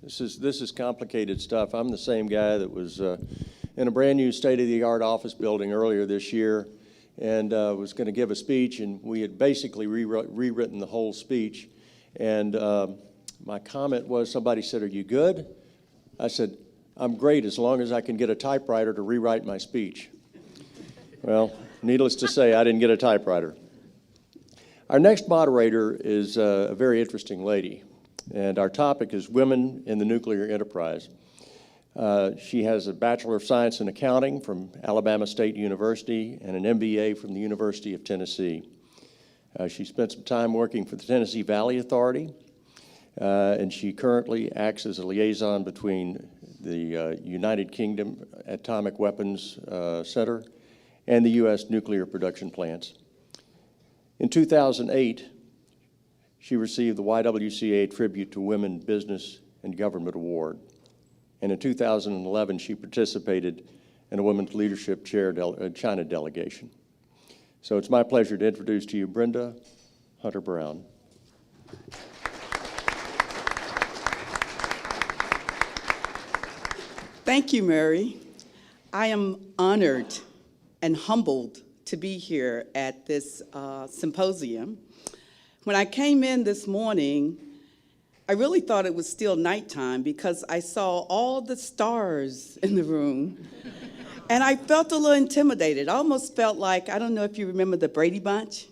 This is complicated stuff. I'm the same guy that was in a brand new state-of-the-art office building earlier this year, and was going to give a speech, and we had basically rewritten the whole speech. And my comment was, somebody said, "Are you good?" I said, "I'm great as long as I can get a typewriter to rewrite my speech." Well, needless to say, I didn't get a typewriter. Our next moderator is a very interesting lady, and our topic is women in the nuclear enterprise. She has a Bachelor of Science in Accounting from Alabama State University and an MBA from the University of Tennessee. She spent some time working for the Tennessee Valley Authority, and she currently acts as a liaison between the United Kingdom Atomic Weapons Center and the U.S. nuclear production plants. In 2008, she received the YWCA Tribute to Women Business and Government Award. And in 2011, she participated in a Women's Leadership Chair China delegation. So it's my pleasure to introduce to you Brenda Hunter-Brown. Thank you, Mary. I am honored and humbled to be here at this symposium. When I came in this morning, I really thought it was still nighttime because I saw all the stars in the room, and I felt a little intimidated. I almost felt like, I don't know if you remember the Brady Bunch,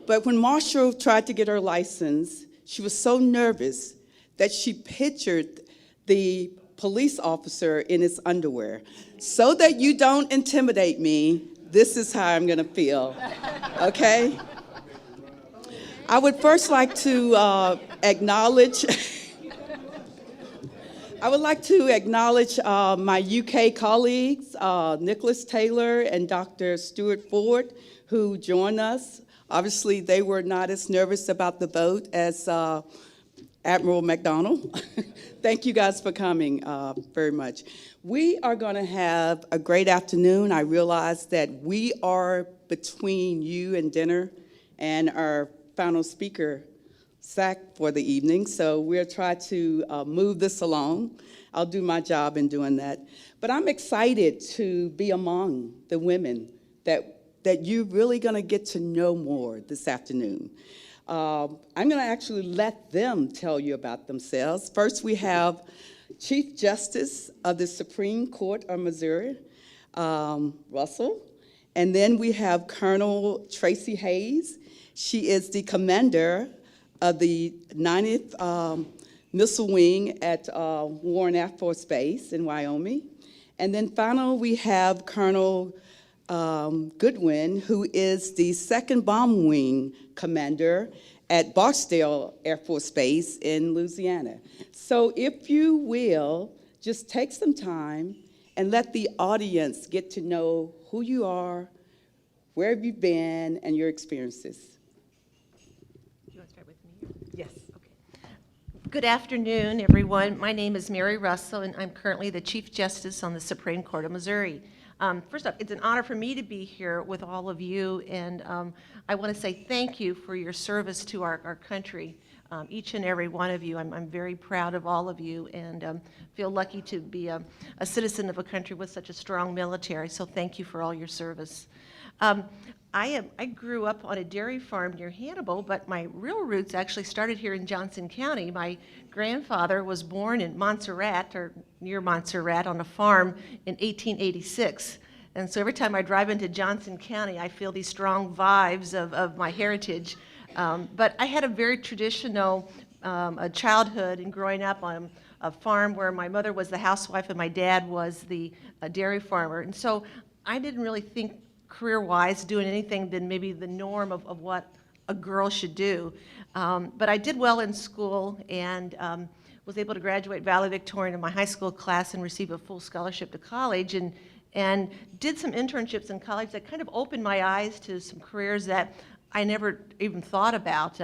but when Marshall tried to get her license, she was so nervous that she pictured the police officer in his underwear. So that you don't intimidate me, this is how I'm gonna feel, okay? I would first like to acknowledge my UK colleagues, Nicholas Taylor and Dr. Stuart Ford, who joined us. Obviously, they were not as nervous about the vote as Admiral McDonald. Thank you guys for coming very much. We are going to have a great afternoon. I realize that we are between you and dinner and our final speaker, Zach, for the evening. So we'll try to move this along. I'll do my job in doing that. But I'm excited to be among the women that you're really going to get to know more this afternoon. I'm going to actually let them tell you about themselves. First, we have Chief Justice of the Supreme Court of Missouri, Russell. And then we have Colonel Tracy Hayes. She is the commander of the 90th Missile Wing at Warren Air Force Base in Wyoming. And then finally, we have Colonel Goodwin, who is the 2nd Bomb Wing commander at Barksdale Air Force Base in Louisiana. So if you will, just take some time and let the audience get to know who you are, where have you been, and your experiences. Do you want to start with me? Yes. Okay. Good afternoon, everyone. My name is Mary Russell, and I'm currently the Chief Justice on the Supreme Court of Missouri. First off, it's an honor for me to be here with all of you, and I want to say thank you for your service to our country, each and every one of you. I'm very proud of all of you, and feel lucky to be a citizen of a country with such a strong military, so thank you for all your service. I grew up on a dairy farm near Hannibal, but my real roots actually started here in Johnson County. My grandfather was born in Montserrat, or near Montserrat, on a farm in 1886. And so every time I drive into Johnson County, I feel these strong vibes of my heritage. But I had a very traditional childhood and growing up on a farm where my mother was the housewife and my dad was the dairy farmer. And so I didn't really think career-wise doing anything than maybe the norm of what a girl should do. But I did well in school and was able to graduate valedictorian in my high school class and receive a full scholarship to college, and did some internships in college that kind of opened my eyes to some careers that I never even thought about.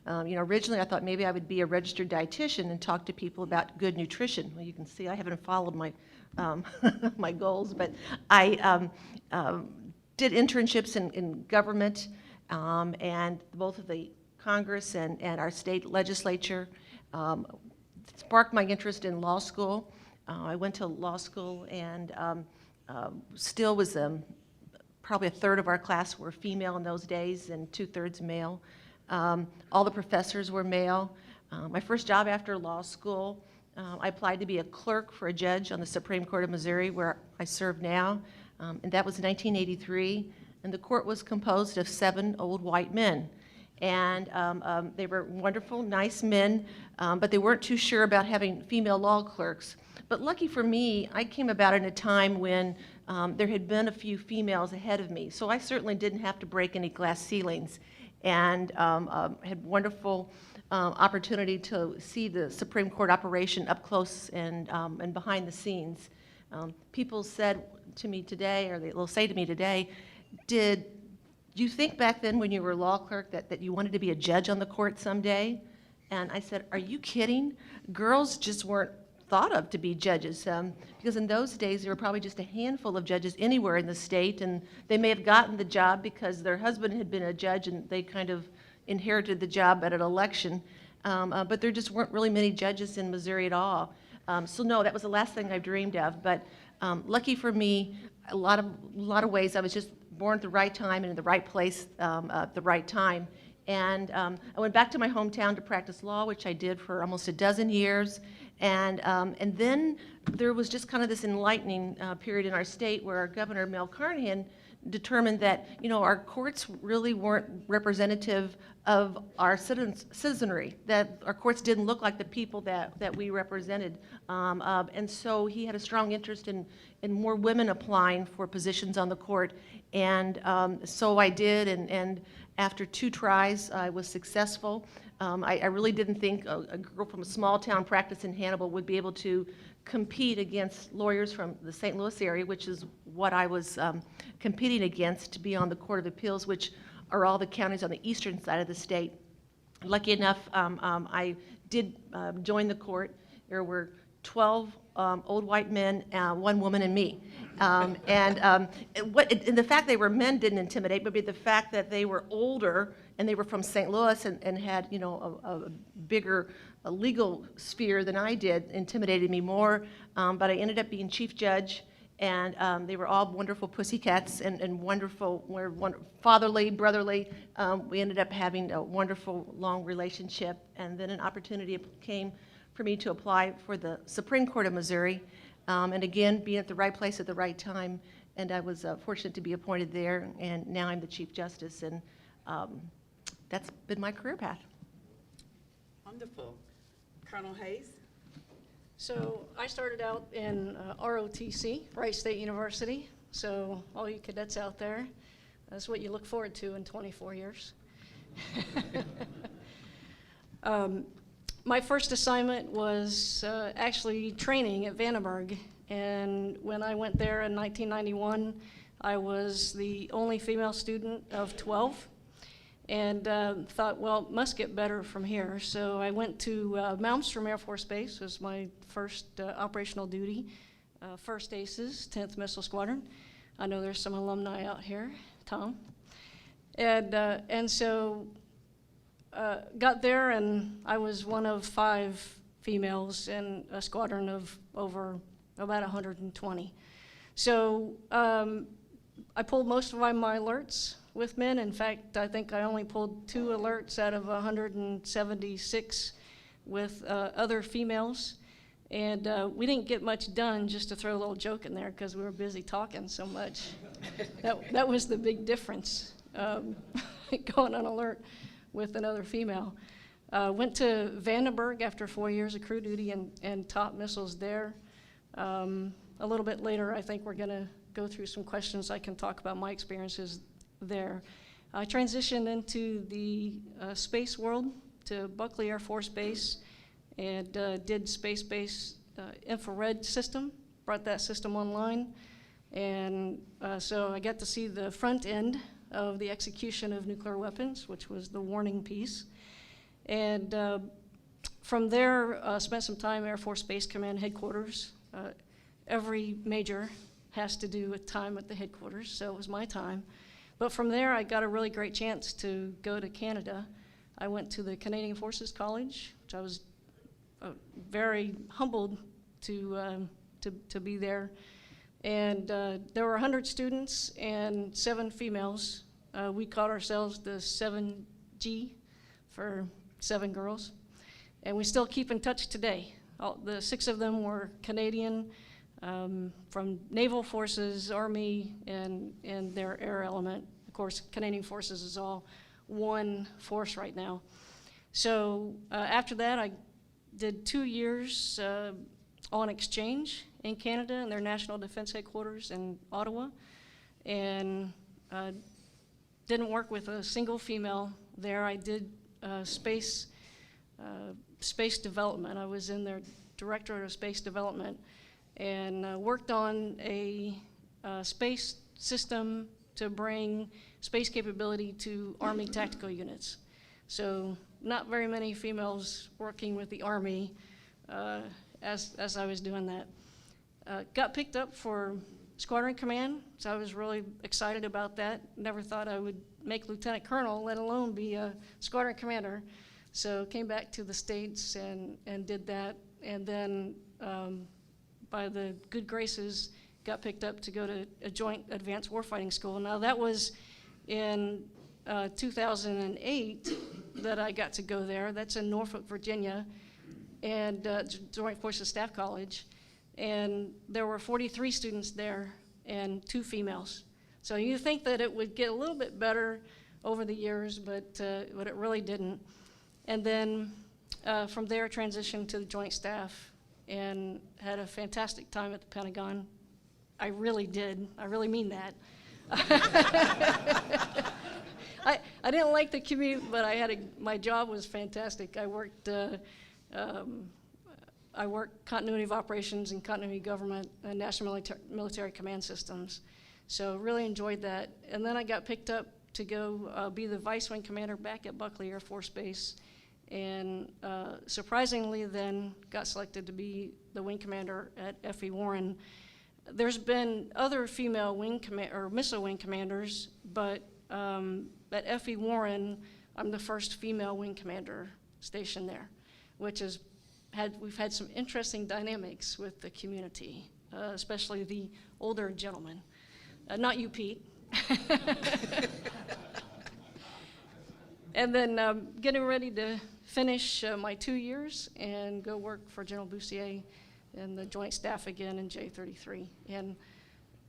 Originally I thought maybe I would be a registered dietitian and talk to people about good nutrition. Well, you can see I haven't followed my my goals, but I did internships in government, and both of the Congress and our state legislature, sparked my interest in law school. I went to law school and still was probably a third of our class were female in those days and 2/3 male. All the professors were male. My first job after law school, I applied to be a clerk for a judge on the Supreme Court of Missouri, where I serve now, and that was 1983, and the court was composed of 7 old white men. And they were wonderful, nice men, but they weren't too sure about having female law clerks. But lucky for me, I came about in a time when there had been a few females ahead of me, so I certainly didn't have to break any glass ceilings, and had wonderful opportunity to see the Supreme Court operation up close and behind the scenes. People said to me today, or they'll say to me today, did you think back then when you were a law clerk that you wanted to be a judge on the court someday? And I said, are you kidding? Girls just weren't thought of to be judges, because in those days there were probably just a handful of judges anywhere in the state, and they may have gotten the job because their husband had been a judge and they kind of inherited the job at an election, but there just weren't really many judges in Missouri at all. So no, that was the last thing I dreamed of, but lucky for me, a lot of ways I was just born at the right time and in the right place at the right time. And I went back to my hometown to practice law, which I did for almost a dozen years. And then there was just kind of this enlightening period in our state where our governor, Mel Carnahan, determined that, you know, our courts really weren't representative of our citizenry, that our courts didn't look like the people that we represented. And so he had a strong interest in more women applying for positions on the court. And so I did, and after 2 tries, I was successful. I really didn't think a girl from a small town practice in Hannibal would be able to compete against lawyers from the St. Louis area, which is what I was competing against to be on the Court of Appeals, which are all the counties on the eastern side of the state. Lucky enough, I did join the court. There were 12 old white men, 1 woman, and me. And the fact they were men didn't intimidate, but the fact that they were older and they were from St. Louis and had, you know, a bigger legal sphere than I did intimidated me more. But I ended up being chief judge, and they were all wonderful pussycats and wonderful, fatherly, brotherly. We ended up having a wonderful, long relationship, and then an opportunity came for me to apply for the Supreme Court of Missouri, and again, being at the right place at the right time, and I was fortunate to be appointed there, and now I'm the Chief Justice, and that's been my career path. Wonderful. Colonel Hayes? So I started out in ROTC, Wright State University, so all you cadets out there, that's what you look forward to in 24 years. My first assignment was actually training at Vandenberg, and when I went there in 1991, I was the only female student of 12, and thought, well, it must get better from here. So I went to Malmstrom Air Force Base as my first operational duty, 1st ACES, 10th Missile Squadron. I know there's some alumni out here, Tom. And so got there, and I was one of 5 females in a squadron of over about 120. So I pulled most of my alerts with men. In fact, I think I only pulled 2 alerts out of 176 with other females. And we didn't get much done, just to throw a little joke in there, because we were busy talking so much. That was the big difference, going on alert with another female. Went to Vandenberg after 4 years of crew duty and taught missiles there. A little bit later, I think we're going to go through some questions. I can talk about my experiences there. I transitioned into the space world to Buckley Air Force Base and did space-based infrared system, brought that system online. And so I got to see the front end of the execution of nuclear weapons, which was the warning piece. And from there, spent some time Air Force Space Command headquarters. Every major has to do with time at the headquarters, so it was my time. But from there, I got a really great chance to go to Canada. I went to the Canadian Forces College, which I was very humbled to be there. And there were 100 students and 7 females. We called ourselves the 7G for 7 girls. And we still keep in touch today. The 6 of them were Canadian, from Naval Forces, Army, and their air element. Of course, Canadian Forces is all one force right now. So after that, I did 2 years on exchange in Canada in their National Defense Headquarters in Ottawa, and didn't work with a single female there. I did space development. I was in their Directorate of Space Development and worked on a space system to bring space capability to Army tactical units. So not very many females working with the Army as I was doing that. Got picked up for Squadron Command, so I was really excited about that. Never thought I would make Lieutenant Colonel, let alone be a Squadron Commander. So came back to the States and did that, and then by the good graces, got picked up to go to a joint advanced warfighting school. Now that was in 2008 that I got to go there. That's in Norfolk, Virginia, and Joint Forces Staff College. And there were 43 students there and 2 females. So you think that it would get a little bit better over the years, but it really didn't. And then from there, transitioned to the Joint Staff and had a fantastic time at the Pentagon. I really did. I really mean that. I didn't like the commute, but my job was fantastic. I worked continuity of operations and continuity of government and national military command systems. So really enjoyed that. And then I got picked up to go be the vice wing commander back at Buckley Air Force Base. And surprisingly then got selected to be the wing commander at F.E. Warren. There's been other female missile wing commanders, but at F.E. Warren, I'm the first female wing commander stationed there, which is we've had some interesting dynamics with the community, especially the older gentlemen. Not you, Pete. And then getting ready to finish my 2 years and go work for General Bussier in the Joint Staff again in J33. And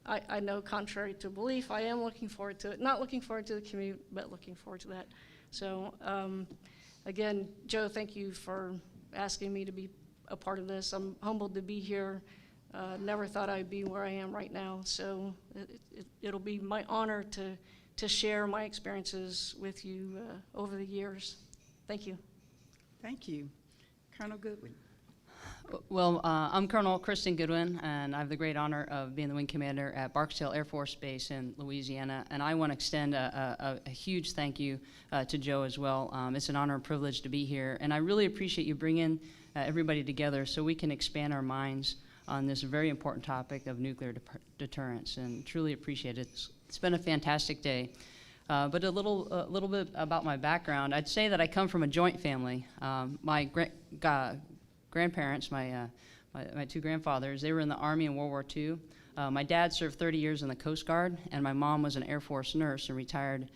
I know, contrary to belief, I am looking forward to it. Not looking forward to the commute, but looking forward to that. So again, Joe, thank you for asking me to be a part of this. I'm humbled to be here. Never thought I'd be where I am right now. So it'll be my honor to share my experiences with you over the years. Thank you. Thank you. Colonel Goodwin. Well, I'm Colonel Kristen Goodwin, and I have the great honor of being the wing commander at Barksdale Air Force Base in Louisiana. And I want to extend a huge thank you to Joe as well. It's an honor and privilege to be here, and I really appreciate you bringing everybody together so we can expand our minds on this very important topic of nuclear deterrence, and truly appreciate it. It's been a fantastic day. But a little bit about my background. I'd say that I come from a joint family. My grandparents, my 2 grandfathers, they were in the Army in World War II. My dad served 30 years in the Coast Guard, and my mom was an Air Force nurse and retired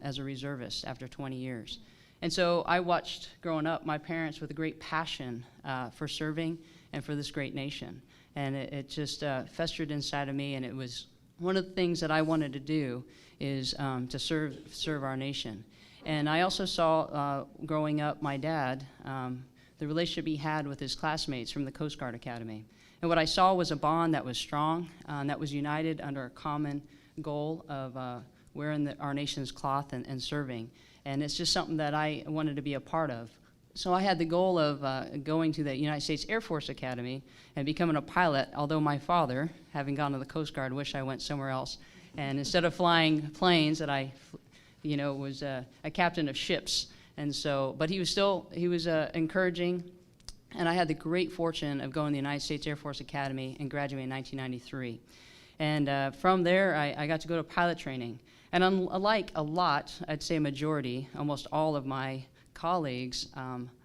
as a reservist after 20 years. And so I watched, growing up, my parents with a great passion for serving and for this great nation. And it just festered inside of me, and it was one of the things that I wanted to do is to serve our nation. And I also saw, growing up, my dad, the relationship he had with his classmates from the Coast Guard Academy. And what I saw was a bond that was strong, that was united under a common goal of wearing our nation's cloth and serving. And it's just something that I wanted to be a part of. So I had the goal of going to the United States Air Force Academy and becoming a pilot, although my father, having gone to the Coast Guard, wished I went somewhere else. And instead of flying planes, that I was a captain of ships. And so, but he was encouraging, and I had the great fortune of going to the United States Air Force Academy and graduating in 1993. And from there, I got to go to pilot training. And unlike a lot, I'd say a majority, almost all of my colleagues,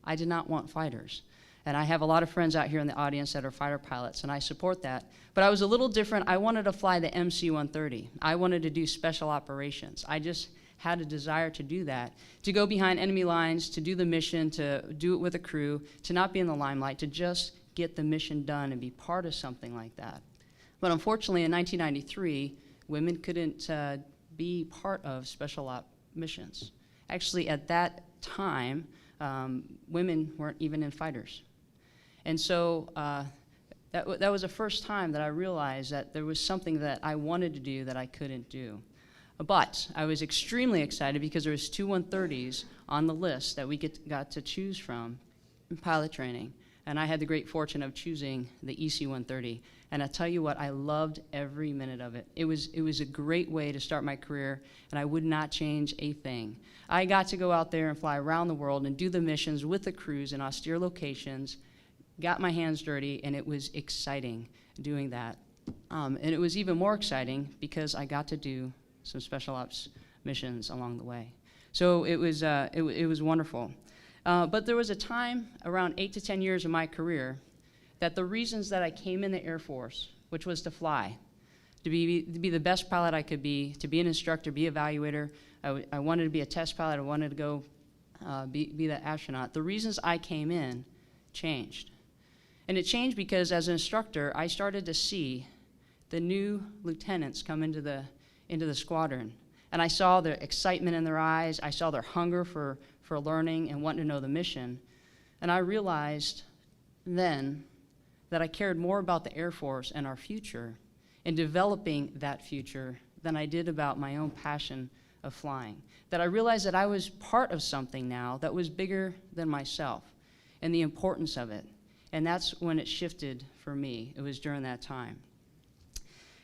I did not want fighters. And I have a lot of friends out here in the audience that are fighter pilots, and I support that. But I was a little different. I wanted to fly the MC-130. I wanted to do special operations. I just had a desire to do that, to go behind enemy lines, to do the mission, to do it with a crew, to not be in the limelight, to just get the mission done and be part of something like that. But unfortunately, in 1993, women couldn't be part of special op missions. Actually, at that time, women weren't even in fighters. And so that was the first time that I realized that there was something that I wanted to do that I couldn't do. But I was extremely excited because there was 2 130s on the list that we got to choose from in pilot training. And I had the great fortune of choosing the EC-130. And I tell you what, I loved every minute of it. It was a great way to start my career, and I would not change a thing. I got to go out there and fly around the world and do the missions with the crews in austere locations, got my hands dirty, and it was exciting doing that. And it was even more exciting because I got to do some special ops missions along the way. So it was wonderful. But there was a time around 8 to 10 years of my career that the reasons that I came in the Air Force, which was to fly, to be the best pilot I could be, to be an instructor, be an evaluator, I wanted to be a test pilot, I wanted to go be that astronaut. The reasons I came in changed. And it changed because as an instructor, I started to see the new lieutenants come into the squadron. And I saw the excitement in their eyes, I saw their hunger for learning and wanting to know the mission. And I realized then that I cared more about the Air Force and our future and developing that future than I did about my own passion of flying. That I realized that I was part of something now that was bigger than myself and the importance of it. And that's when it shifted for me. It was during that time.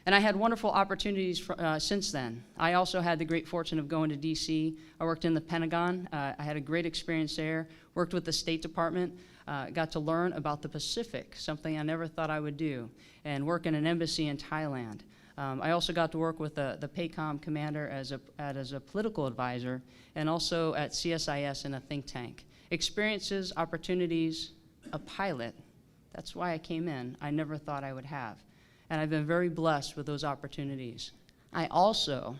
And I had wonderful opportunities since then. I also had the great fortune of going to DC. I worked in the Pentagon. I had a great experience there, worked with the State Department, got to learn about the Pacific, something I never thought I would do, and work in an embassy in Thailand. I also got to work with the PACOM commander as a political advisor, and also at CSIS in a think tank. Experiences, opportunities, a pilot, that's why I came in, I never thought I would have. And I've been very blessed with those opportunities. I also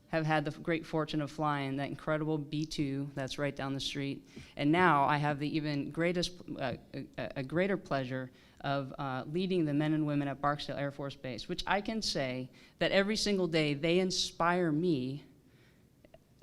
have had the great fortune of flying that incredible B-2 that's right down the street. And now I have the even a greater pleasure of leading the men and women at Barksdale Air Force Base, which I can say that every single day they inspire me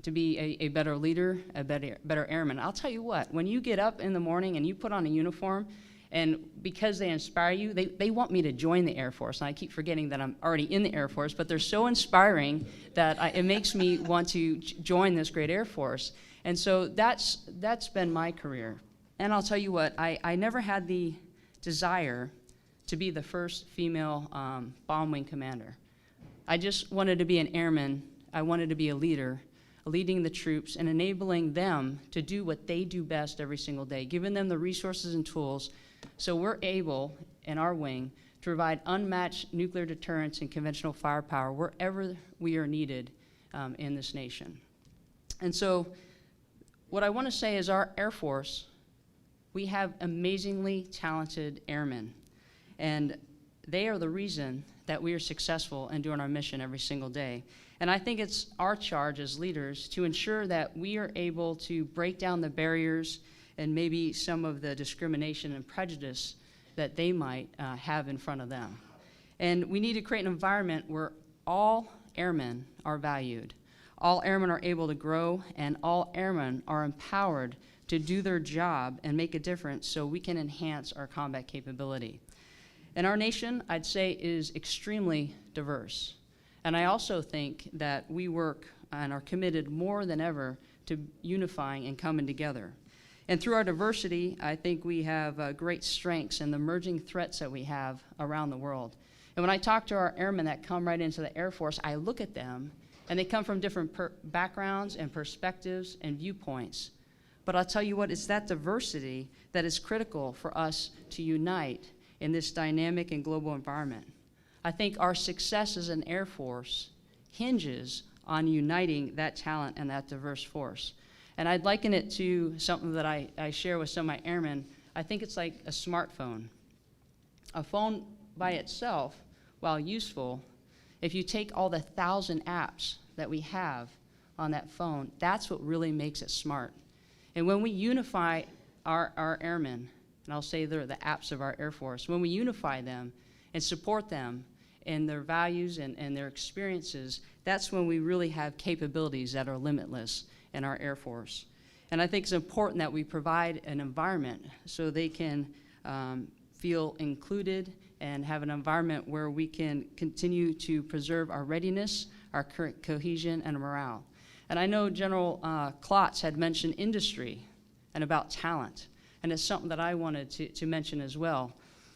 to be a better leader, a better airman. I'll tell you what, when you get up in the morning and you put on a uniform, and because they inspire you, they want me to join the Air Force. And I keep forgetting that I'm already in the Air Force, but they're so inspiring that it makes me want to join this great Air Force. And so that's been my career. And I'll tell you what, I never had the desire to be the first female bomb wing commander. I just wanted to be an airman. I wanted to be a leader, leading the troops and enabling them to do what they do best every single day, giving them the resources and tools so we're able, in our wing, to provide unmatched nuclear deterrence and conventional firepower wherever we are needed in this nation. And so what I want to say is our Air Force, we have amazingly talented airmen, and they are the reason that we are successful in doing our mission every single day. And I think it's our charge as leaders to ensure that we are able to break down the barriers and maybe some of the discrimination and prejudice that they might have in front of them. And we need to create an environment where all airmen are valued, all airmen are able to grow, and all airmen are empowered to do their job and make a difference so we can enhance our combat capability. And our nation, I'd say, is extremely diverse. And I also think that we work and are committed more than ever to unifying and coming together. And through our diversity, I think we have great strengths in the emerging threats that we have around the world. And when I talk to our airmen that come right into the Air Force, I look at them, and they come from different backgrounds and perspectives and viewpoints. But I'll tell you what, it's that diversity that is critical for us to unite in this dynamic and global environment. I think our success as an Air Force hinges on uniting that talent and that diverse force. And I'd liken it to something that I share with some of my airmen. I think it's like a smartphone. A phone by itself, while useful, if you take all the 1,000 apps that we have on that phone, that's what really makes it smart. And when we unify our airmen, and I'll say they're the apps of our Air Force, when we unify them and support them in their values and their experiences, that's when we really have capabilities that are limitless in our Air Force. And I think it's important that we provide an environment so they can feel included and have an environment where we can continue to preserve our readiness, our current cohesion, and morale. And I know General Klotz had mentioned industry and about talent, and it's something that I wanted to mention as well.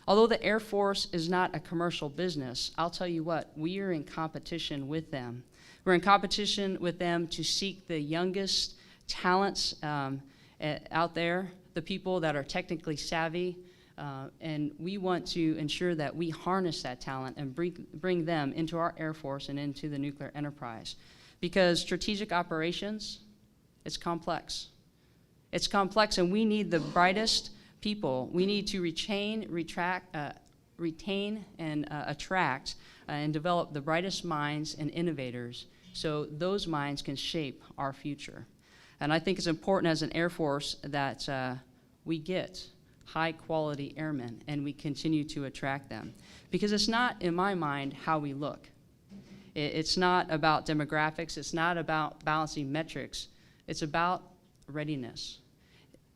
Although the Air Force is not a commercial business, I'll tell you what, we are in competition with them. We're in competition with them to seek the youngest talents out there, the people that are technically savvy, and we want to ensure that we harness that talent and bring them into our Air Force and into the nuclear enterprise. Because strategic operations, it's complex. It's complex, and we need the brightest people. We need to retain and attract and develop the brightest minds and innovators so those minds can shape our future. And I think it's important as an Air Force that we get high-quality airmen and we continue to attract them. Because it's not, in my mind, how we look. It's not about demographics. It's not about balancing metrics. It's about readiness.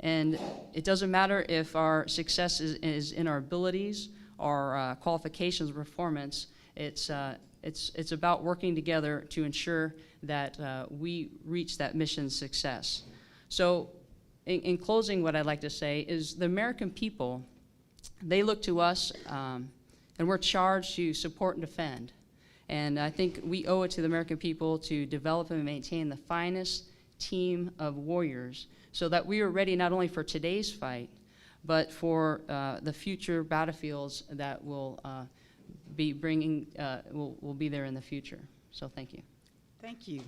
And it doesn't matter if our success is in our abilities or qualifications or performance. It's about working together to ensure that we reach that mission success. So in closing, what I'd like to say is the American people, they look to us, and we're charged to support and defend. And I think we owe it to the American people to develop and maintain the finest team of warriors so that we are ready not only for today's fight, but for the future battlefields that will be bringing, will be there in the future. So thank you. Thank you.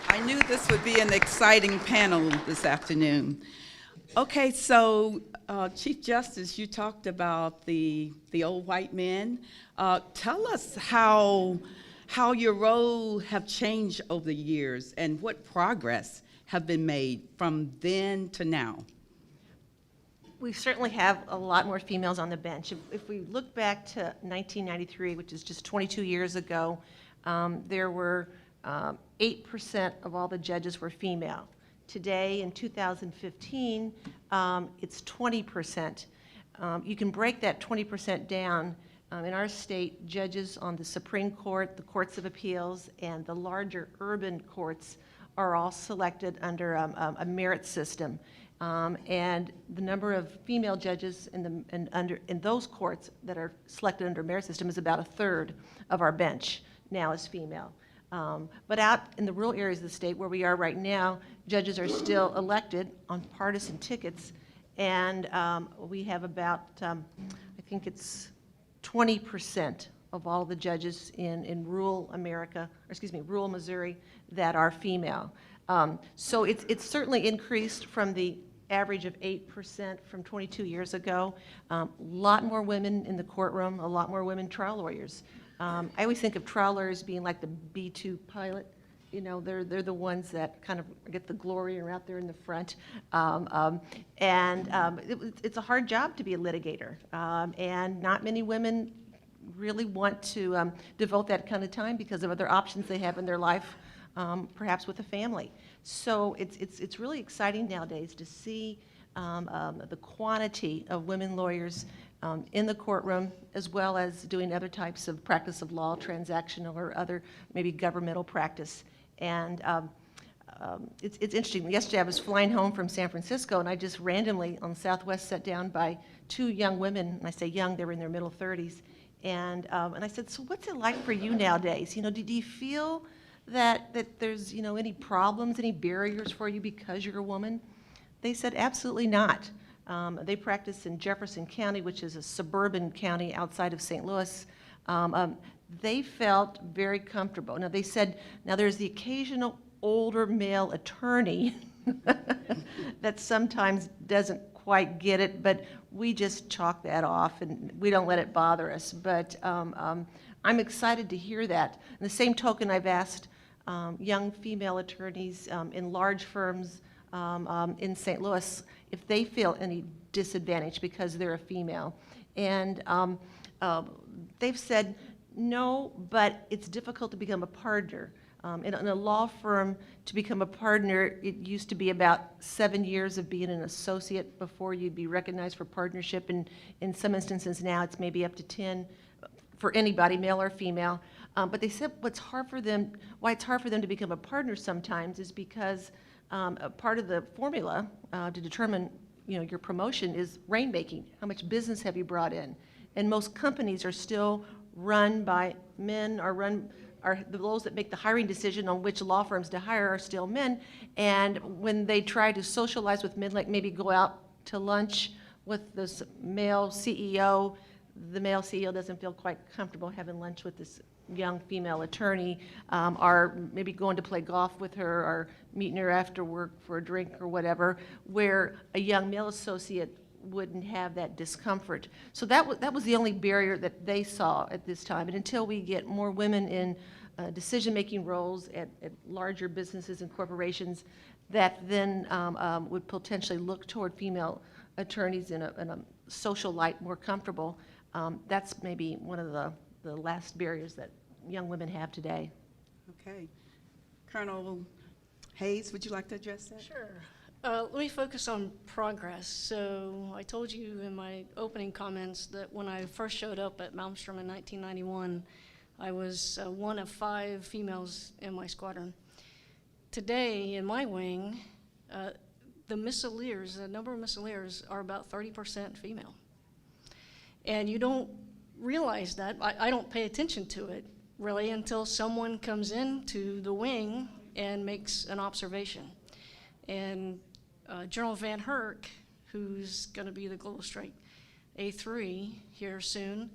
I knew this would be an exciting panel this afternoon. Okay, so Chief Justice, you talked about the old white men. Tell us how your role have changed over the years and what progress have been made from then to now. We certainly have a lot more females on the bench. If we look back to 1993, which is just 22 years ago, there were 8% of all the judges were female. Today, in 2015, it's 20%. You can break that 20% down. In our state, judges on the Supreme Court, the Courts of Appeals, and the larger urban courts are all selected under a merit system. And the number of female judges in those courts that are selected under a merit system is about 1/3 of our bench now is female. But out in the rural areas of the state where we are right now, judges are still elected on partisan tickets, and we have about, I think it's 20% of all the judges in rural America, or excuse me, rural Missouri that are female. So it's certainly increased from the average of 8% from 22 years ago. A lot more women in the courtroom, a lot more women trial lawyers. I always think of trial lawyers being like the B-2 pilot. You know, they're the ones that kind of get the glory and are out there in the front. It's a hard job to be a litigator. And not many women really want to devote that kind of time because of other options they have in their life, perhaps with a family. So it's really exciting nowadays to see the quantity of women lawyers in the courtroom, as well as doing other types of practice of law, transactional or other maybe governmental practice. And it's interesting. Yesterday I was flying home from San Francisco, and I just randomly on Southwest sat down by two young women, and I say young, they were in their middle 30s, and I said, so what's it like for you nowadays? You know, do you feel that there's, you know, any problems, any barriers for you because you're a woman? They said, absolutely not. They practice in Jefferson County, which is a suburban county outside of St. Louis. They felt very comfortable. Now, they said, now there's the occasional older male attorney that sometimes doesn't quite get it, but we just chalk that off and we don't let it bother us. But I'm excited to hear that. In the same token, I've asked young female attorneys in large firms in St. Louis if they feel any disadvantage because they're a female. And they've said, no, but it's difficult to become a partner. In a law firm, to become a partner, it used to be about 7 years of being an associate before you'd be recognized for partnership. And in some instances now, it's maybe up to 10 for anybody, male or female. But they said why it's hard for them to become a partner sometimes is because a part of the formula to determine your promotion is rainmaking. How much business have you brought in? And most companies are still run by men, are those that make the hiring decision on which law firms to hire are still men. And when they try to socialize with men, like maybe go out to lunch with this male CEO, the male CEO doesn't feel quite comfortable having lunch with this young female attorney, or maybe going to play golf with her or meeting her after work for a drink or whatever, where a young male associate wouldn't have that discomfort. So that was the only barrier that they saw at this time. And until we get more women in decision-making roles at larger businesses and corporations that then would potentially look toward female attorneys in a social light, more comfortable, that's maybe one of the last barriers that young women have today. Okay. Colonel Hayes, would you like to address that? Sure. Let me focus on progress. So I told you in my opening comments that when I first showed up at Malmstrom in 1991, I was one of 5 females in my squadron. Today, in my wing, the number of missileers are about 30% female. And you don't realize that. I don't pay attention to it, really, until someone comes into the wing and makes an observation. And General Van Herk, who's going to be the Global Strike A3 here soon,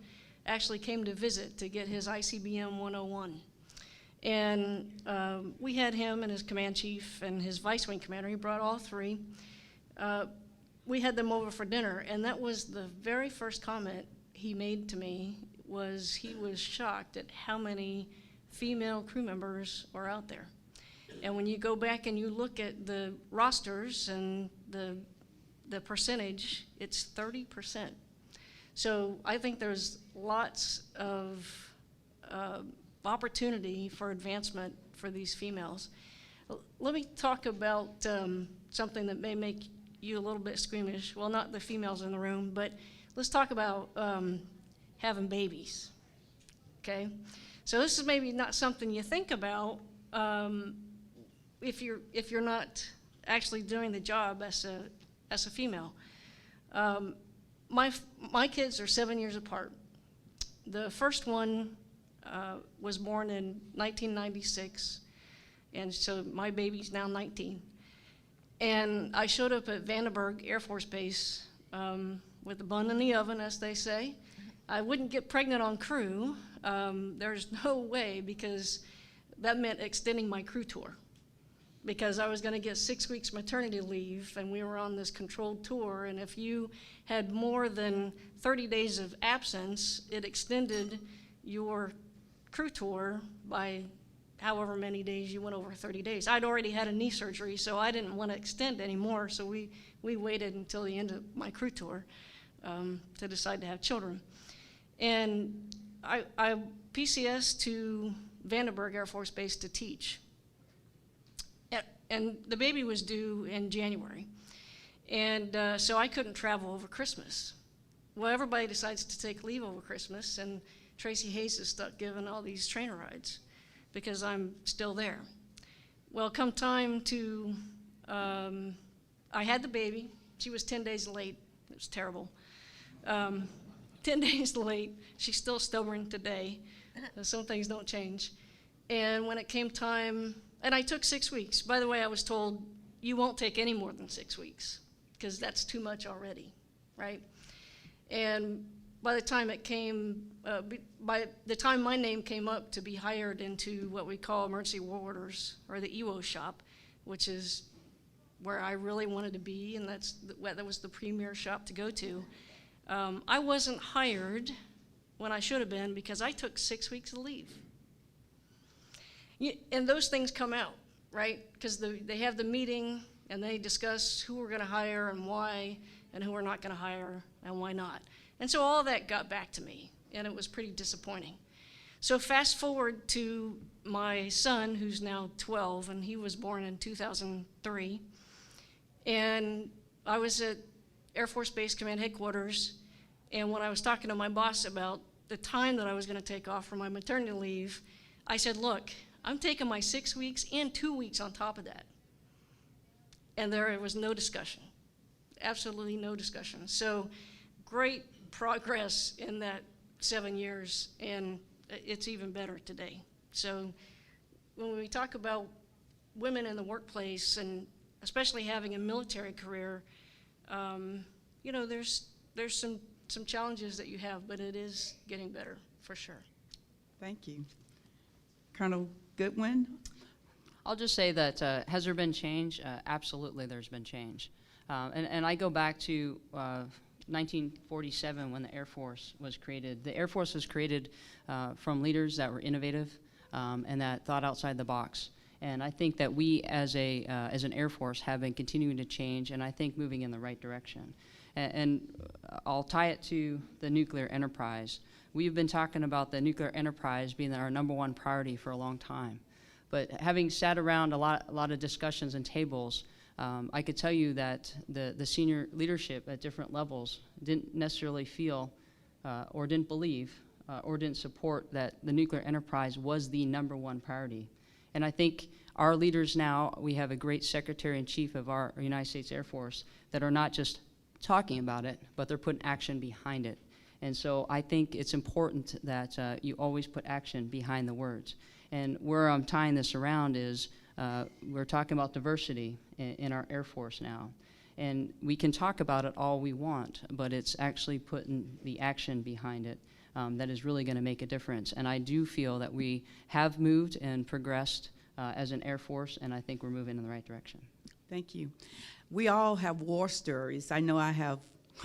actually came to visit to get his ICBM 101. And we had him and his command chief and his vice wing commander. He brought all 3. We had them over for dinner, and that was the very first comment he made to me. He was shocked at how many female crew members are out there. And when you go back and you look at the rosters and the percentage, it's 30%. So I think there's lots of opportunity for advancement for these females. Let me talk about something that may make you a little bit squeamish. Well, not the females in the room, but let's talk about having babies, okay? So this is maybe not something you think about if you're not actually doing the job as a female. My kids are 7 years apart. The first one was born in 1996, and so my baby's now 19. And I showed up at Vandenberg Air Force Base with the bun in the oven, as they say. I wouldn't get pregnant on crew. There's no way, because that meant extending my crew tour, because I was going to get 6 weeks maternity leave, and we were on this controlled tour, and if you had more than 30 days of absence, it extended your crew tour by however many days you went over 30 days. I'd already had a knee surgery, so I didn't want to extend anymore, so we waited until the end of my crew tour to decide to have children. And I PCS to Vandenberg Air Force Base to teach. And the baby was due in January. And so I couldn't travel over Christmas. Well, everybody decides to take leave over Christmas, and Tracy Hayes is stuck giving all these trainer rides because I'm still there. Well, come time to, I had the baby. She was 10 days late. It was terrible. 10 days late. She's still stubborn today. Some things don't change. And when it came time, and I took 6 weeks. By the way, I was told, you won't take any more than 6 weeks, because that's too much already, right? And by the time it came, by the time my name came up to be hired into what we call emergency war orders, or the EWO shop, which is where I really wanted to be, and that was the premier shop to go to. I wasn't hired when I should have been because I took 6 weeks of leave. And those things come out, right? Because they have the meeting and they discuss who we're going to hire and why, and who we're not going to hire and why not. And so all of that got back to me, and it was pretty disappointing. So fast forward to my son, who's now 12, and he was born in 2003. And I was at Air Force Base Command Headquarters, and when I was talking to my boss about the time that I was going to take off for my maternity leave, I said, look, I'm taking my 6 weeks and 2 weeks on top of that. And there was no discussion, absolutely no discussion. So great progress in that 7 years, and it's even better today. So when we talk about women in the workplace, and especially having a military career, you know, there's some challenges that you have, but it is getting better, for sure. Thank you. Colonel Goodwin? I'll just say that, has there been change? Absolutely, there's been change. And I go back to 1947 when the Air Force was created. The Air Force was created from leaders that were innovative and that thought outside the box. And I think that we, as an Air Force, have been continuing to change, and I think moving in the right direction. And I'll tie it to the nuclear enterprise. We've been talking about the nuclear enterprise being our #1 priority for a long time. But having sat around a lot of discussions and tables, I could tell you that the senior leadership at different levels didn't necessarily feel or didn't believe or didn't support that the nuclear enterprise was the #1 priority. And I think our leaders now, we have a great Secretary-in-Chief of our United States Air Force that are not just talking about it, but they're putting action behind it. And so I think it's important that you always put action behind the words. And where I'm tying this around is we're talking about diversity in our Air Force now. And we can talk about it all we want, but it's actually putting the action behind it that is really going to make a difference. And I do feel that we have moved and progressed as an Air Force, and I think we're moving in the right direction. Thank you. We all have war stories. I know I have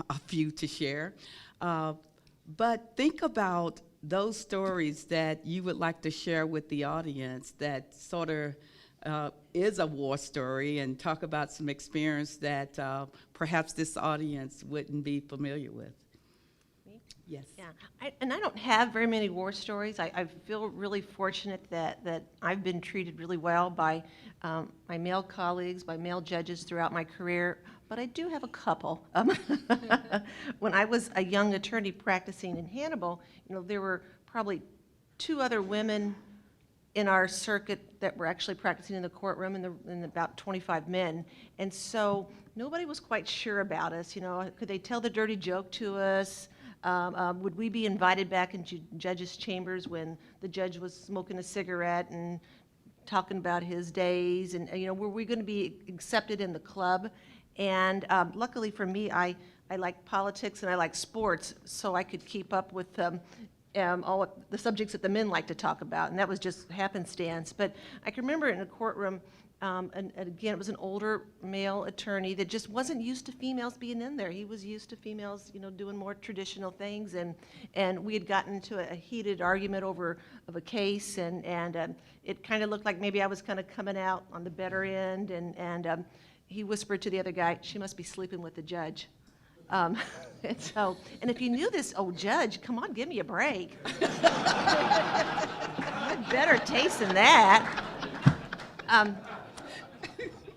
a few to share. But think about those stories that you would like to share with the audience that sort of is a war story, and talk about some experience that perhaps this audience wouldn't be familiar with. Me? Yes. Yeah, I don't have very many war stories. I feel really fortunate that I've been treated really well by my male colleagues, by male judges throughout my career, but I do have a couple. When I was a young attorney practicing in Hannibal, you know, there were probably 2 other women in our circuit that were actually practicing in the courtroom, and about 25 men. And so nobody was quite sure about us. You know, could they tell the dirty joke to us? Would we be invited back into judges' chambers when the judge was smoking a cigarette and talking about his days? And, you know, were we going to be accepted in the club? And luckily for me, I like politics and I like sports, so I could keep up with all of the subjects that the men like to talk about, and that was just happenstance. But I can remember in a courtroom, and again, it was an older male attorney that just wasn't used to females being in there. He was used to females, you know, doing more traditional things, and we had gotten into a heated argument of a case, and it kind of looked like maybe I was kind of coming out on the better end, and he whispered to the other guy, "She must be sleeping with the judge." And if you knew this old judge, come on, give me a break. I had better taste than that.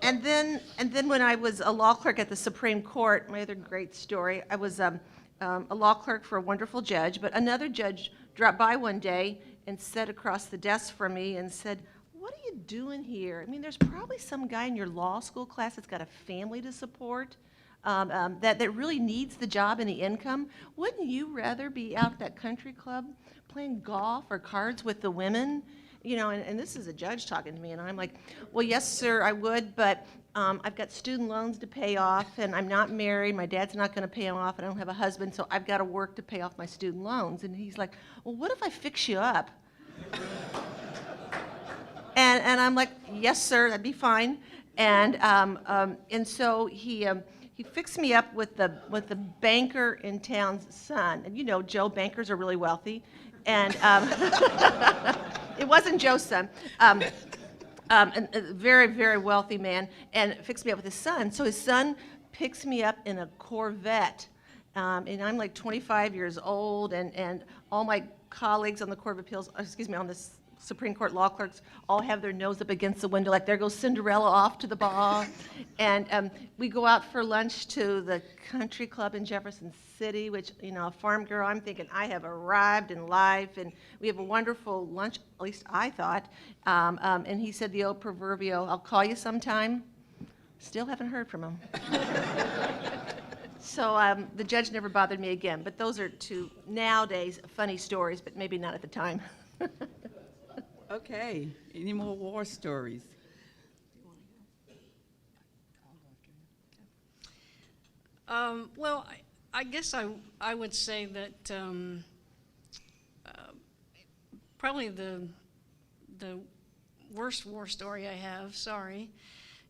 And then when I was a law clerk at the Supreme Court, my other great story, I was a law clerk for a wonderful judge, but another judge dropped by one day and sat across the desk from me and said, "What are you doing here? I mean, there's probably some guy in your law school class that's got a family to support. That really needs the job and the income. Wouldn't you rather be out at that country club playing golf or cards with the women?" You know, and this is a judge talking to me, and I'm like, "Well, yes, sir, I would, but I've got student loans to pay off, and I'm not married. My dad's not going to pay them off, and I don't have a husband, so I've got to work to pay off my student loans." And he's like, "Well, what if I fix you up?" And I'm like, "Yes, sir, that'd be fine." And so he fixed me up with the banker in town's son. And you know, Joe, bankers are really wealthy. And it wasn't Joe's son. And a very, very wealthy man, and fixed me up with his son. So his son picks me up in a Corvette. And I'm like 25 years old, and all my colleagues on the Court of Appeals, on the Supreme Court law clerks, all have their nose up against the window, like there goes Cinderella off to the ball. And we go out for lunch to the country club in Jefferson City, which, you know, a farm girl, I'm thinking I have arrived in life, and we have a wonderful lunch, at least I thought. And he said the old proverbial, "I'll call you sometime." Still haven't heard from him. So the judge never bothered me again. But those are two nowadays funny stories, but maybe not at the time. Okay, any more war stories? Well, I guess I would say that probably the worst war story I have, sorry,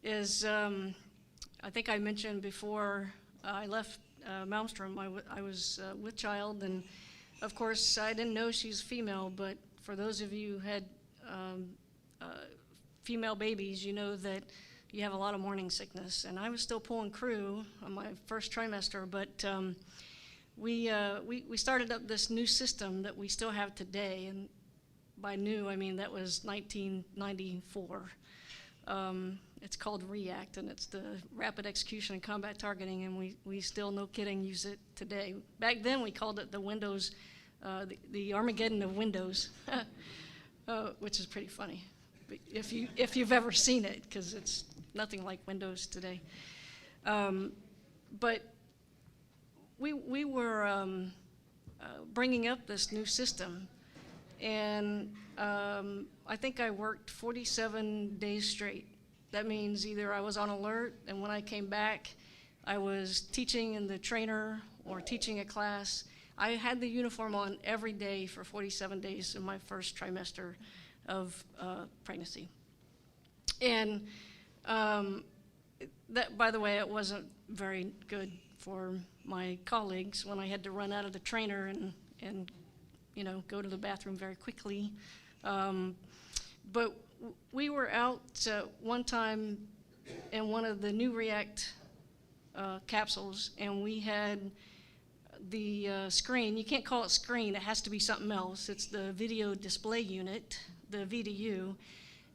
is I think I mentioned before I left Malmstrom, I was with child, and of course I didn't know she's female, but for those of you who had female babies, you know that you have a lot of morning sickness, and I was still pulling crew on my first trimester, but we started up this new system that we still have today, and by new I mean that was 1994. It's called REACT, and it's the Rapid Execution and Combat Targeting, and we still, no kidding, use it today. Back then we called it the Windows, the Armageddon of Windows, which is pretty funny, if you've ever seen it, because it's nothing like Windows today. But we were bringing up this new system, and I think I worked 47 days straight. That means either I was on alert, and when I came back, I was teaching in the trainer or teaching a class. I had the uniform on every day for 47 days in my first trimester of pregnancy. And that, by the way, it wasn't very good for my colleagues when I had to run out of the trainer and you know, go to the bathroom very quickly. But we were out one time in one of the new REACT capsules, and we had the screen. You can't call it screen, it has to be something else. It's the video display unit, the VDU,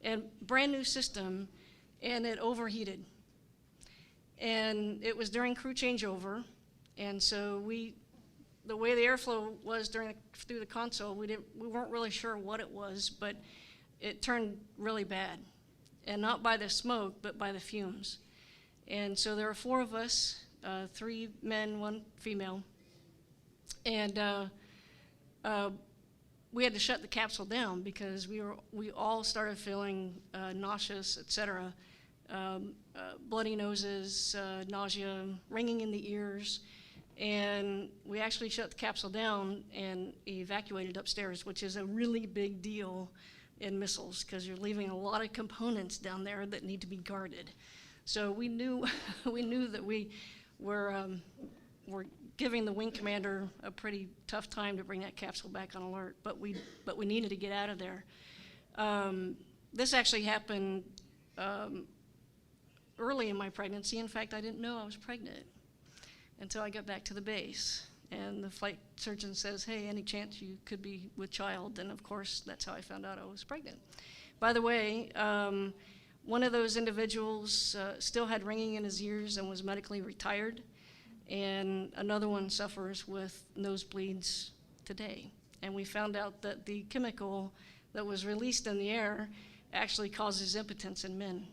and brand new system, and it overheated. And it was during crew changeover, and so the way the airflow was through the console, we weren't really sure what it was, but it turned really bad, and not by the smoke, but by the fumes. And so there were 4 of us, 3 men, 1 female, and we had to shut the capsule down because we all started feeling nauseous, etc., bloody noses, nausea, ringing in the ears, and we actually shut the capsule down and evacuated upstairs, which is a really big deal in missiles because you're leaving a lot of components down there that need to be guarded. So we knew that we were giving the wing commander a pretty tough time to bring that capsule back on alert, but we needed to get out of there. This actually happened early in my pregnancy. In fact, I didn't know I was pregnant until I got back to the base. And the flight surgeon says, "Hey, any chance you could be with child?" And of course, that's how I found out I was pregnant. By the way, one of those individuals still had ringing in his ears and was medically retired. And another one suffers with nosebleeds today. And we found out that the chemical that was released in the air actually causes impotence in men.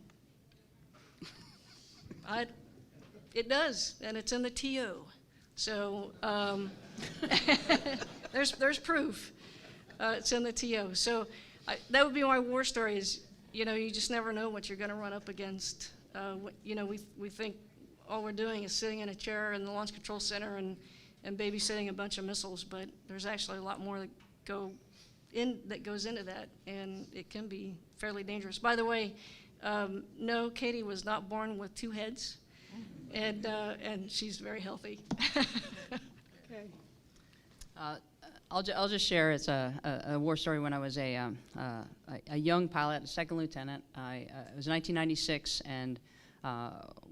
It does, and it's in the TO. So there's proof. It's in the TO. So that would be my war story is, you know, you just never know what you're going to run up against. You know, we think all we're doing is sitting in a chair in the Launch Control Center and babysitting a bunch of missiles, but there's actually a lot more that goes into that, and it can be fairly dangerous. By the way, No, Katie was not born with two heads, and she's very healthy. Okay. I'll just share. It's a war story. When I was a young pilot, a second lieutenant, it was 1996, and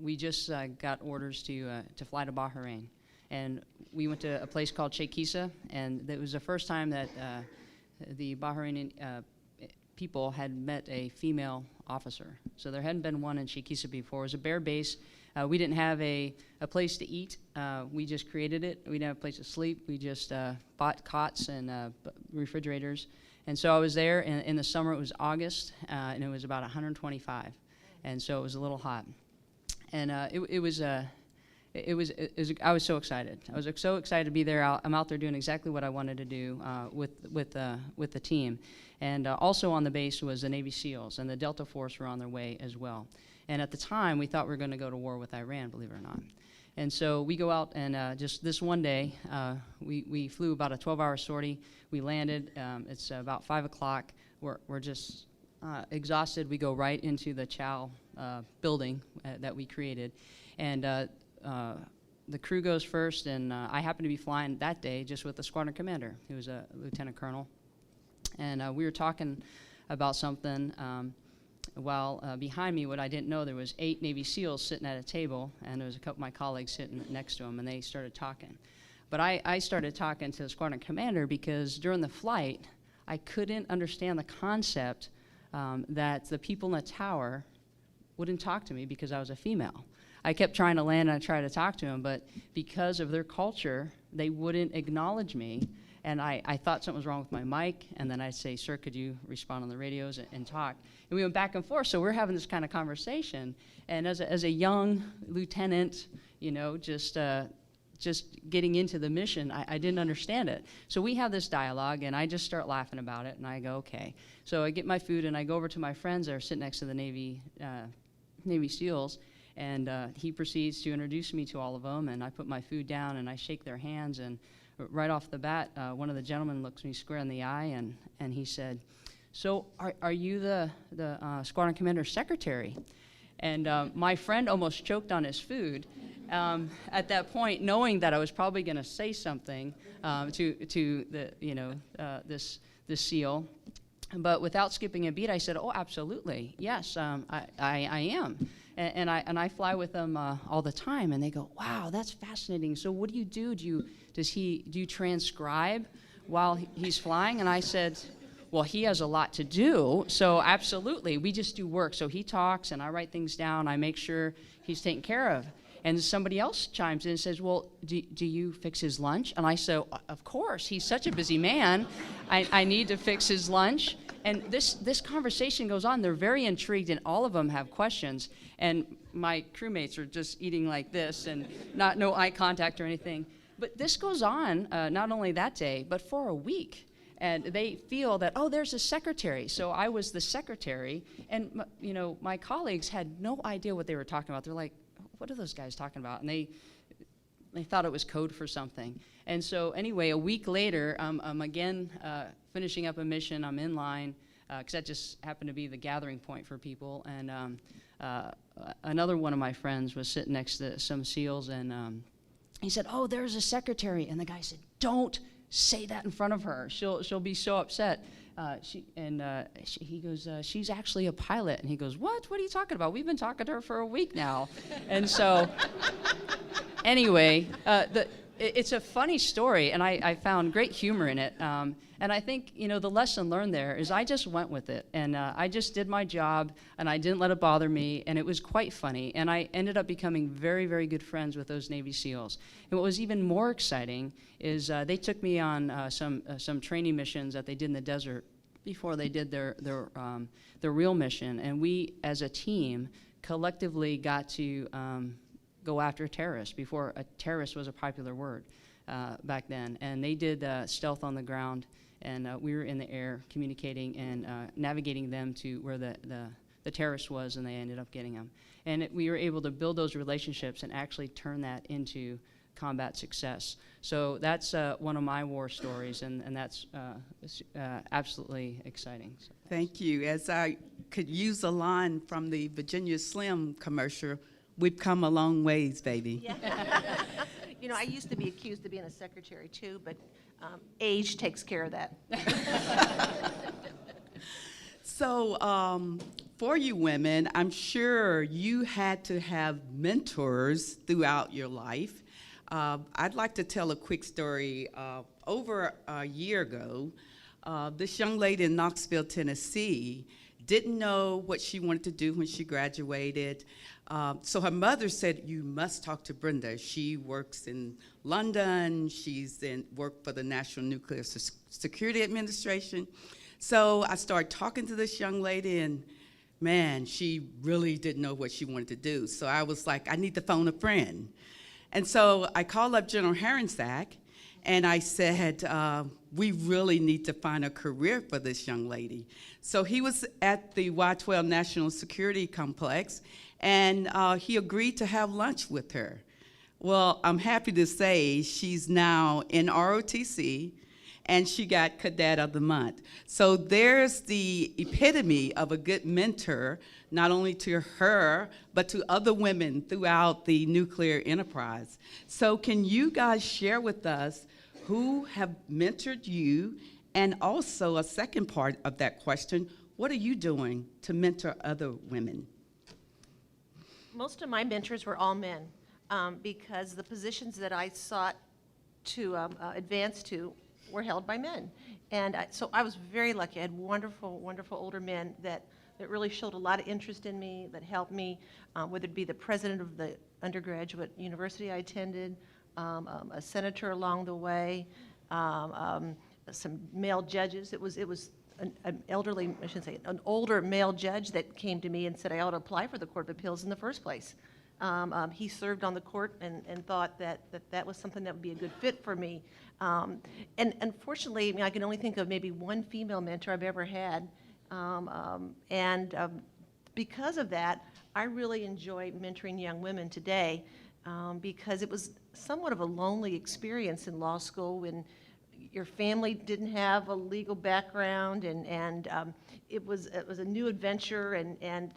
we just got orders to fly to Bahrain, and we went to a place called Sheikh Issa, and it was the first time that the Bahraini people had met a female officer. So there hadn't been one in Sheikh Issa before. It was a bare base. We didn't have a place to eat. We just created it. We didn't have a place to sleep. We just bought cots and refrigerators. And so I was there. In the summer, it was August, and it was about 125. And so it was a little hot. And I was so excited. I was so excited to be there. I'm out there doing exactly what I wanted to do with the team. And also on the base was the Navy SEALs, and the Delta Force were on their way as well. And at the time, we thought we were going to go to war with Iran, believe it or not. And so we go out, and just this one day, we flew about a 12-hour sortie. We landed. It's about 5 o'clock. We're just exhausted. We go right into the Chow building that we created. And the crew goes first, and I happened to be flying that day just with the squadron commander, who was a lieutenant colonel. And we were talking about something. While behind me, what I didn't know, there was 8 Navy SEALs sitting at a table, and there was a couple of my colleagues sitting next to them, and they started talking. But I started talking to the squadron commander because during the flight, I couldn't understand the concept that the people in the tower wouldn't talk to me because I was a female. I kept trying to land, and I tried to talk to them, but because of their culture, they wouldn't acknowledge me. And I thought something was wrong with my mic, and then I'd say, "Sir, could you respond on the radios and talk?" And we went back and forth, so we're having this kind of conversation. And as a young lieutenant, you know, just getting into the mission, I didn't understand it. So we have this dialogue, and I just start laughing about it, and I go, okay. So I get my food, and I go over to my friends that are sitting next to the Navy SEALs, and he proceeds to introduce me to all of them, and I put my food down, and I shake their hands, and right off the bat, one of the gentlemen looks me square in the eye, and he said, "So are you the squadron commander's secretary?" And my friend almost choked on his food at that point, knowing that I was probably going to say something to the this SEAL. But without skipping a beat, I said, "Oh, absolutely, yes, I am." And I fly with them all the time, and they go, "Wow, that's fascinating. So what do you do? Do you transcribe while he's flying?" And I said, "Well, he has a lot to do, so absolutely. We just do work. So he talks, and I write things down. I make sure he's taken care of." And somebody else chimes in and says, "Well, do you fix his lunch?" And I say, "Of course. He's such a busy man. I need to fix his lunch." And this conversation goes on. They're very intrigued, and all of them have questions. And my crewmates are just eating like this, and no eye contact or anything. But this goes on not only that day, but for a week. And they feel that, oh, there's a secretary. So I was the secretary, and my colleagues had no idea what they were talking about. They're like, "What are those guys talking about?" And they thought it was code for something. And so anyway, a week later, I'm again finishing up a mission. I'm in line, because that just happened to be the gathering point for people. And another one of my friends was sitting next to some SEALs, and he said, "Oh, there's a secretary." And the guy said, "Don't say that in front of her. She'll be so upset." He goes, "She's actually a pilot." And he goes, What are you talking about? We've been talking to her for a week now." And so anyway, it's a funny story, and I found great humor in it. And I think, the lesson learned there is I just went with it, and I just did my job, and I didn't let it bother me, and it was quite funny. And I ended up becoming very, very good friends with those Navy SEALs. And what was even more exciting is they took me on some training missions that they did in the desert before they did their real mission. And we, as a team, collectively got to go after terrorists before a terrorist was a popular word back then. And they did stealth on the ground, and we were in the air communicating and navigating them to where the terrorist was, and they ended up getting him. And we were able to build those relationships and actually turn that into combat success. So that's one of my war stories, and that's absolutely exciting. So. Thank you. As I could use a line from the Virginia Slim commercial, we've come a long ways, baby. Yeah. You know, I used to be accused of being a secretary too, but age takes care of that. So for you women, I'm sure you had to have mentors throughout your life. I'd like to tell a quick story. Over a year ago, this young lady in Knoxville, Tennessee, didn't know what she wanted to do when she graduated. So her mother said, you must talk to Brenda. She works in London. She's worked for the National Nuclear Security Administration. So I started talking to this young lady, and man, she really didn't know what she wanted to do. So I was like, I need to phone a friend. And so I called up General Harensack, and I said, we really need to find a career for this young lady. So he was at the Y-12 National Security Complex, and he agreed to have lunch with her. Well, I'm happy to say she's now in ROTC, and she got Cadet of the Month. So there's the epitome of a good mentor, not only to her, but to other women throughout the nuclear enterprise. So can you guys share with us who have mentored you? And also a second part of that question, what are you doing to mentor other women? Most of my mentors were all men, because the positions that I sought to advance to were held by men. And so I was very lucky. I had wonderful, wonderful older men that really showed a lot of interest in me, that helped me, whether it be the president of the undergraduate university I attended, a senator along the way, some male judges. It was an elderly, I shouldn't say, an older male judge that came to me and said I ought to apply for the Court of Appeals in the first place. He served on the court and thought that was something that would be a good fit for me. And unfortunately, I mean, I can only think of maybe one female mentor I've ever had. Because of that, I really enjoy mentoring young women today, because it was somewhat of a lonely experience in law school when your family didn't have a legal background, and it was a new adventure, and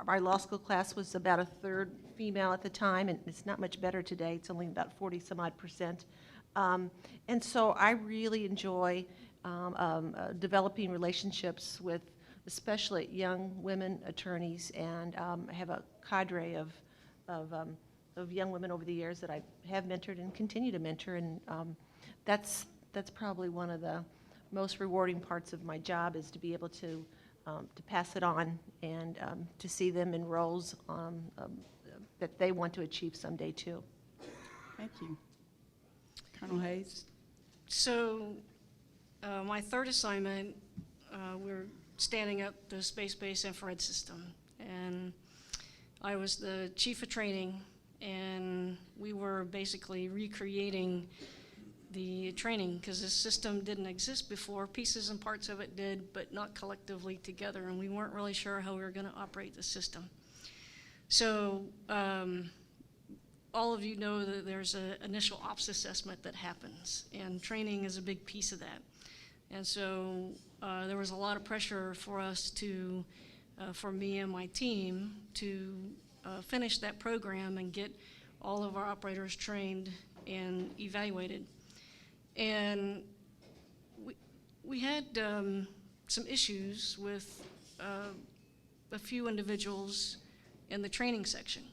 our law school class was about a third female at the time, and it's not much better today. It's only about 40-some-odd%. And so I really enjoy developing relationships with especially young women attorneys, and I have a cadre of young women over the years that I have mentored and continue to mentor, and that's probably one of the most rewarding parts of my job, is to be able to pass it on and to see them in roles that they want to achieve someday too. Thank you. Colonel Hayes? So my third assignment, we're standing up the space-based infrared system, and I was the chief of training, and we were basically recreating the training because this system didn't exist before. Pieces and parts of it did, but not collectively together, and we weren't really sure how we were going to operate the system. So all of you know that there's an initial ops assessment that happens, and training is a big piece of that. And so there was a lot of pressure for us to, for me and my team, to finish that program and get all of our operators trained and evaluated. And we had some issues with a few individuals in the training section.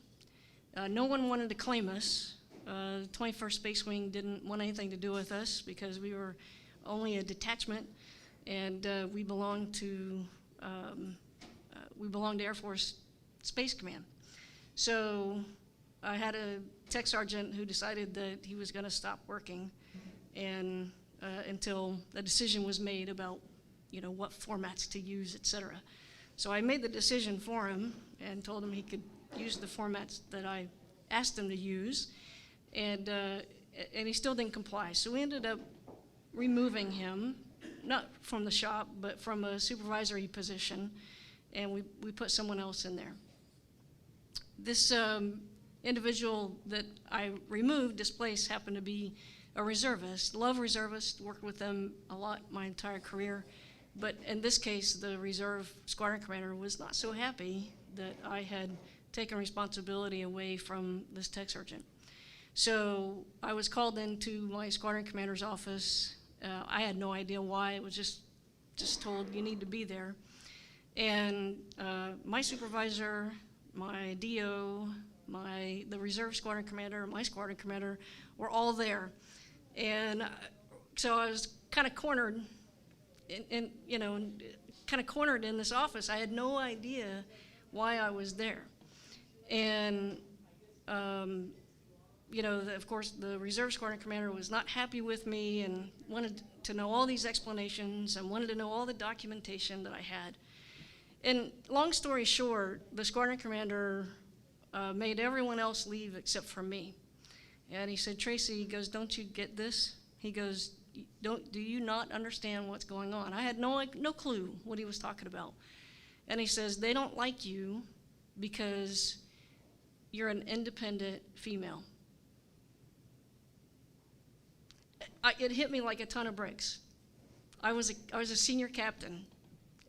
No one wanted to claim us. The 21st Space Wing didn't want anything to do with us because we were only a detachment, and we belonged to Air Force Space Command. So I had a tech sergeant who decided that he was going to stop working, and until a decision was made about, what formats to use, et cetera. So I made the decision for him and told him he could use the formats that I asked him to use, and he still didn't comply. So we ended up removing him, not from the shop, but from a supervisory position, and we put someone else in there. This individual that I removed, displaced, happened to be a reservist. Love reservists, worked with them a lot my entire career. But in this case, the reserve squadron commander was not so happy that I had taken responsibility away from this tech sergeant. So I was called into my squadron commander's office. I had no idea why. It was just told, you need to be there. And my supervisor, my DO, the reserve squadron commander, my squadron commander were all there. And so I was kind of cornered in this office. I had no idea why I was there. And, of course, the reserve squadron commander was not happy with me and wanted to know all these explanations and wanted to know all the documentation that I had. And long story short, the squadron commander made everyone else leave except for me. And he said, Tracy, he goes, don't you get this? He goes, do you not understand what's going on? I had no clue what he was talking about. And he says, they don't like you because you're an independent female. It hit me like a ton of bricks. I was a senior captain,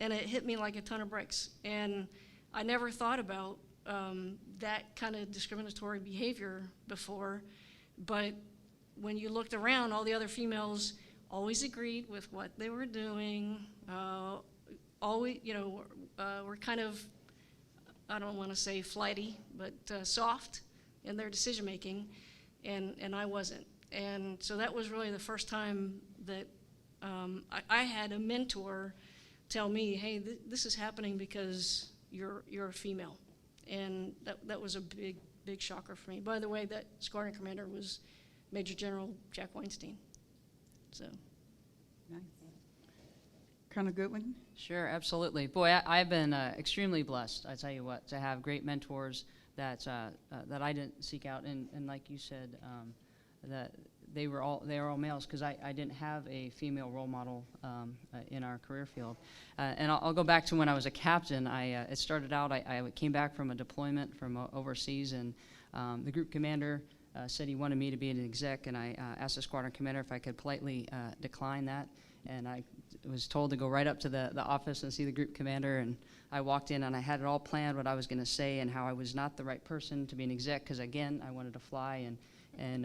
and it hit me like a ton of bricks. And I never thought about that kind of discriminatory behavior before, but when you looked around, all the other females always agreed with what they were doing, always, were kind of, I don't want to say flighty, but soft in their decision making, and I wasn't. And so that was really the first time that I had a mentor tell me, hey, this is happening because you're a female. And that was a big shocker for me. By the way, that squadron commander was Major General Jack Weinstein. So. Nice. Colonel Goodwin? Sure, absolutely. Boy, I've been extremely blessed, I tell you what, to have great mentors that I didn't seek out. And like you said, that they were all males, because I didn't have a female role model in our career field. And I'll go back to when I was a captain. It started out, I came back from a deployment from overseas, and the group commander said he wanted me to be an exec, and I asked the squadron commander if I could politely decline that. And I was told to go right up to the office and see the group commander, and I walked in and I had it all planned, what I was going to say and how I was not the right person to be an exec, because again, I wanted to fly and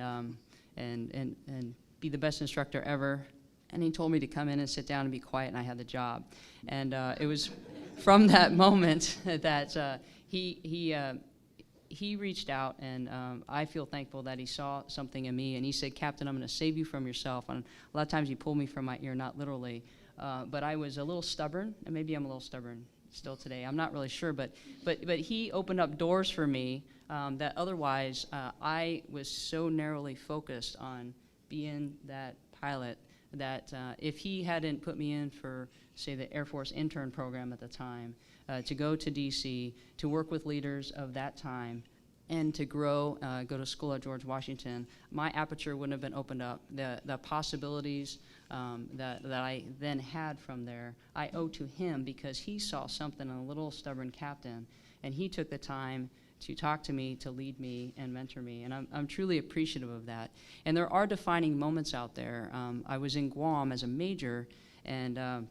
be the best instructor ever. And he told me to come in and sit down and be quiet, and I had the job. And it was from that moment that he reached out, and I feel thankful that he saw something in me, and he said, Captain, I'm going to save you from yourself. And a lot of times he pulled me from my ear, not literally, but I was a little stubborn, and maybe I'm a little stubborn still today. I'm not really sure, but he opened up doors for me that otherwise I was so narrowly focused on being that pilot that if he hadn't put me in for, say, the Air Force intern program at the time, to go to D.C., to work with leaders of that time, and to grow, go to school at George Washington, my aperture wouldn't have been opened up. The possibilities that I then had from there, I owe to him, because he saw something in a little stubborn captain, and he took the time to talk to me, to lead me, and mentor me, and I'm truly appreciative of that. And there are defining moments out there. I was in Guam as a major, and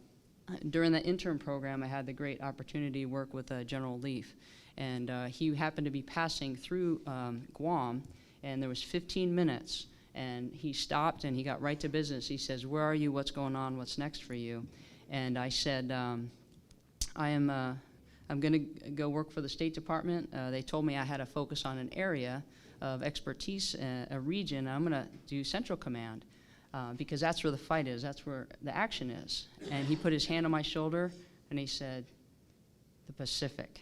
during the intern program, I had the great opportunity to work with General Leaf, and he happened to be passing through Guam, and there was 15 minutes, and he stopped and he got right to business. He says, where are you? What's going on? What's next for you? And I said, I'm going to go work for the State Department. They told me I had to focus on an area of expertise, a region. I'm going to do Central Command. Because that's where the fight is, that's where the action is. And he put his hand on my shoulder, and he said, the Pacific.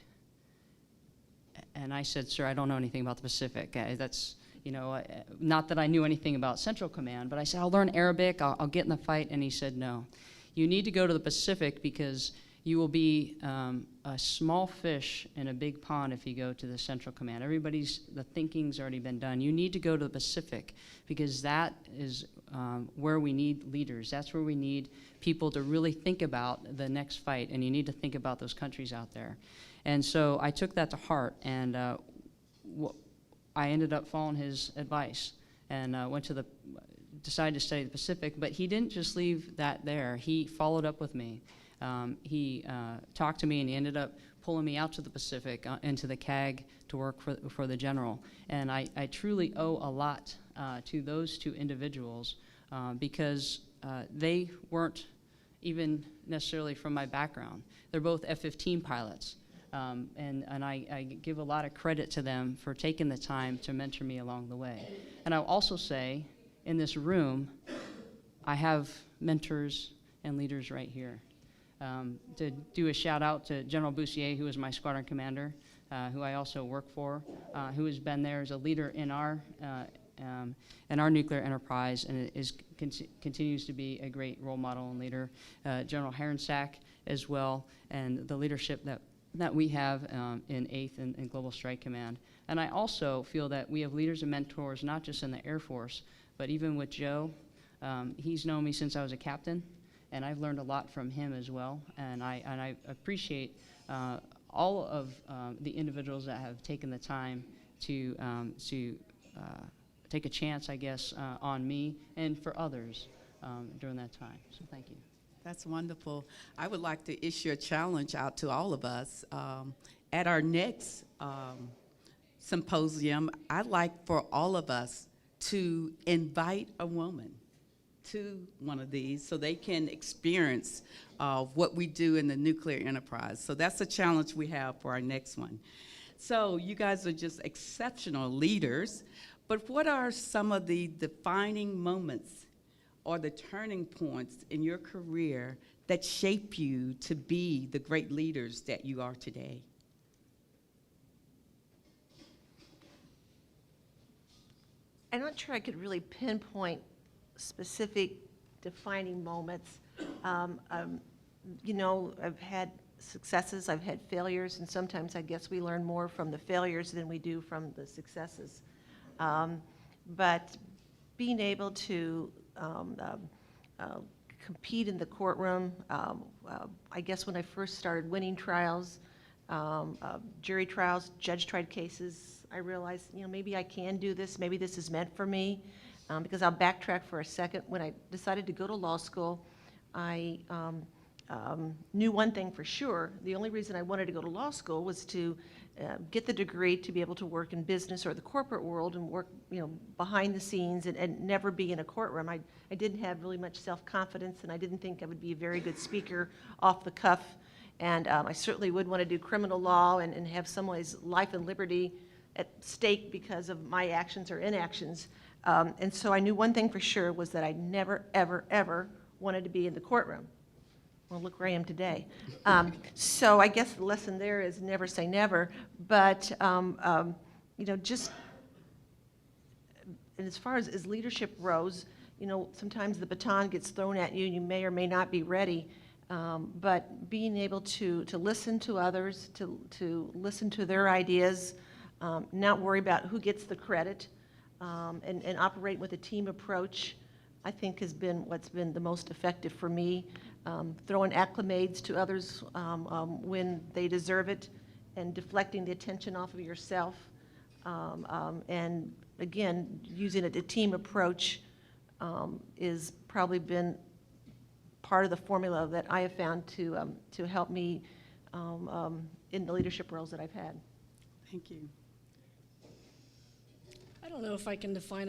And I said, sir, I don't know anything about the Pacific. That's, not that I knew anything about Central Command, but I said, I'll learn Arabic, I'll get in the fight. And he said, no. You need to go to the Pacific, because you will be a small fish in a big pond if you go to the Central Command. The thinking's already been done. You need to go to the Pacific, because that is where we need leaders. That's where we need people to really think about the next fight, and you need to think about those countries out there. And so I took that to heart, and I ended up following his advice and decided to study the Pacific, but he didn't just leave that there. He followed up with me. He talked to me, and he ended up pulling me out to the Pacific, into the CAG to work for the General. And I truly owe a lot to those two individuals because they weren't even necessarily from my background. They're both F-15 pilots. And I give a lot of credit to them for taking the time to mentor me along the way. And I'll also say, in this room, I have mentors and leaders right here. To do a shout out to General Boussier, who is my squadron commander, who I also work for, who has been there as a leader in our nuclear enterprise and continues to be a great role model and leader. General Herensack as well, and the leadership that we have in 8th and Global Strike Command. And I also feel that we have leaders and mentors, not just in the Air Force, but even with Joe. He's known me since I was a captain, and I've learned a lot from him as well. And I appreciate all of the individuals that have taken the time to take a chance, I guess, on me and for others during that time. So thank you. That's wonderful. I would like to issue a challenge out to all of us. At our next symposium, I'd like for all of us to invite a woman to one of these so they can experience what we do in the nuclear enterprise. So that's a challenge we have for our next one. So you guys are just exceptional leaders, but what are some of the defining moments or the turning points in your career that shape you to be the great leaders that you are today? I'm not sure I could really pinpoint specific defining moments. You know, I've had successes, I've had failures, and sometimes I guess we learn more from the failures than we do from the successes. But being able to compete in the courtroom, I guess when I first started winning trials, jury trials, judge-tried cases, I realized, you know, maybe I can do this, maybe this is meant for me, because I'll backtrack for a second. When I decided to go to law school, I knew one thing for sure. The only reason I wanted to go to law school was to get the degree to be able to work in business or the corporate world and work, you know, behind the scenes and never be in a courtroom. I didn't have really much self-confidence, and I didn't think I would be a very good speaker off the cuff. And I certainly would want to do criminal law and have someone's life and liberty at stake because of my actions or inactions. And so I knew one thing for sure was that I never, ever, ever wanted to be in the courtroom. Well, look where I am today. So I guess the lesson there is never say never, but you know, just, and as far as leadership grows, you know, sometimes the baton gets thrown at you and you may or may not be ready, but being able to listen to others, to listen to their ideas, not worry about who gets the credit, and operate with a team approach, I think has been what's been the most effective for me. Throwing acclimates to others when they deserve it, and deflecting the attention off of yourself, and again, using a team approach is probably been part of the formula that I have found to help me in the leadership roles that I've had. Thank you. I don't know if I can define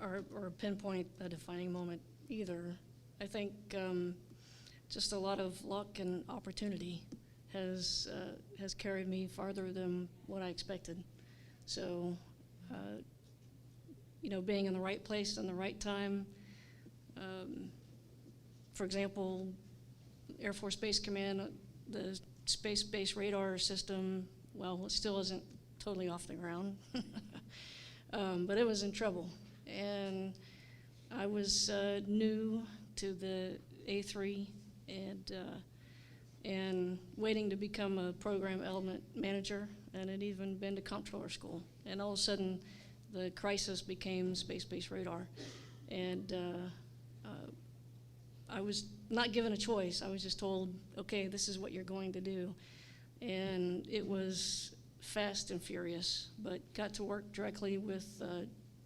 or pinpoint a defining moment either. I think just a lot of luck and opportunity has carried me farther than what I expected. So, you know, being in the right place in the right time. For example, Air Force Base Command, the space-based radar system, well, it still isn't totally off the ground, but it was in trouble. And I was new to the A3 and waiting to become a program element manager, and had even been to comptroller school. And all of a sudden, the crisis became space-based radar. And I was not given a choice. I was just told, okay, this is what you're going to do. And it was fast and furious, but got to work directly with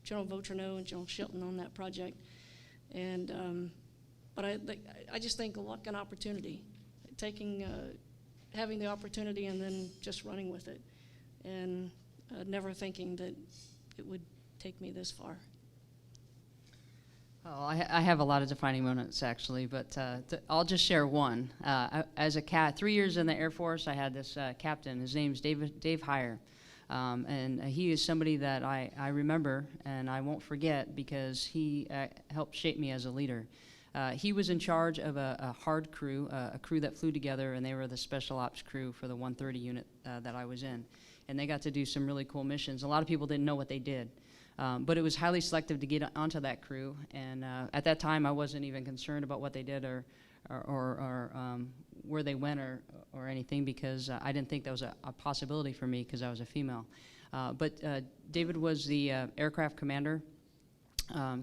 General Vautrinot and General Shilton on that project. And but I just think luck and opportunity, having the opportunity and then just running with it, and never thinking that it would take me this far. Oh, I have a lot of defining moments, actually, but I'll just share one. As a 3 years in the Air Force, I had this captain. His name's Dave Heyer. And he is somebody that I remember and I won't forget because he helped shape me as a leader. He was in charge of a hard crew, a crew that flew together, and they were the special ops crew for the 130 unit that I was in. And they got to do some really cool missions. A lot of people didn't know what they did. But it was highly selective to get onto that crew, and at that time I wasn't even concerned about what they did or where they went or anything, because I didn't think that was a possibility for me because I was a female. But David was the aircraft commander,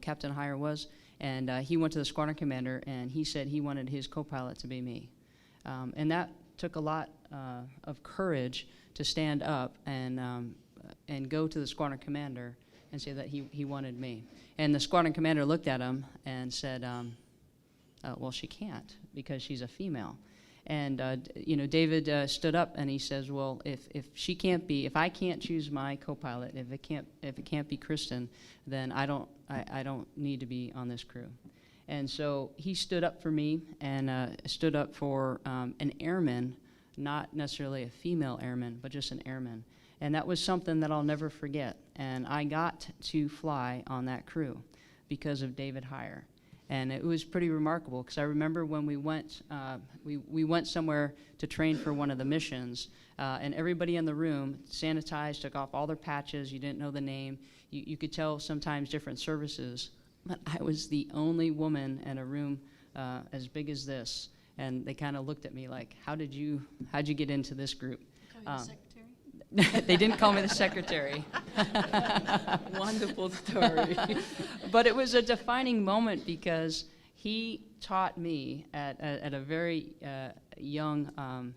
Captain Heyer was, and he went to the squadron commander and he said he wanted his co-pilot to be me. And that took a lot of courage to stand up and go to the squadron commander and say that he wanted me. And the squadron commander looked at him and said, well, she can't because she's a female. And David stood up and he says, well, if I can't choose my co-pilot, if it can't be Kristen, then I don't need to be on this crew. And so he stood up for me and stood up for an airman, not necessarily a female airman, but just an airman. And that was something that I'll never forget. And I got to fly on that crew because of David Heyer. And it was pretty remarkable because I remember when we went somewhere to train for one of the missions, and everybody in the room sanitized, took off all their patches. You didn't know the name. You could tell sometimes different services. But I was the only woman in a room as big as this. And they kind of looked at me like, how'd you get into this group? Call you the secretary? They didn't call me the secretary. Wonderful story. But it was a defining moment because he taught me at a very young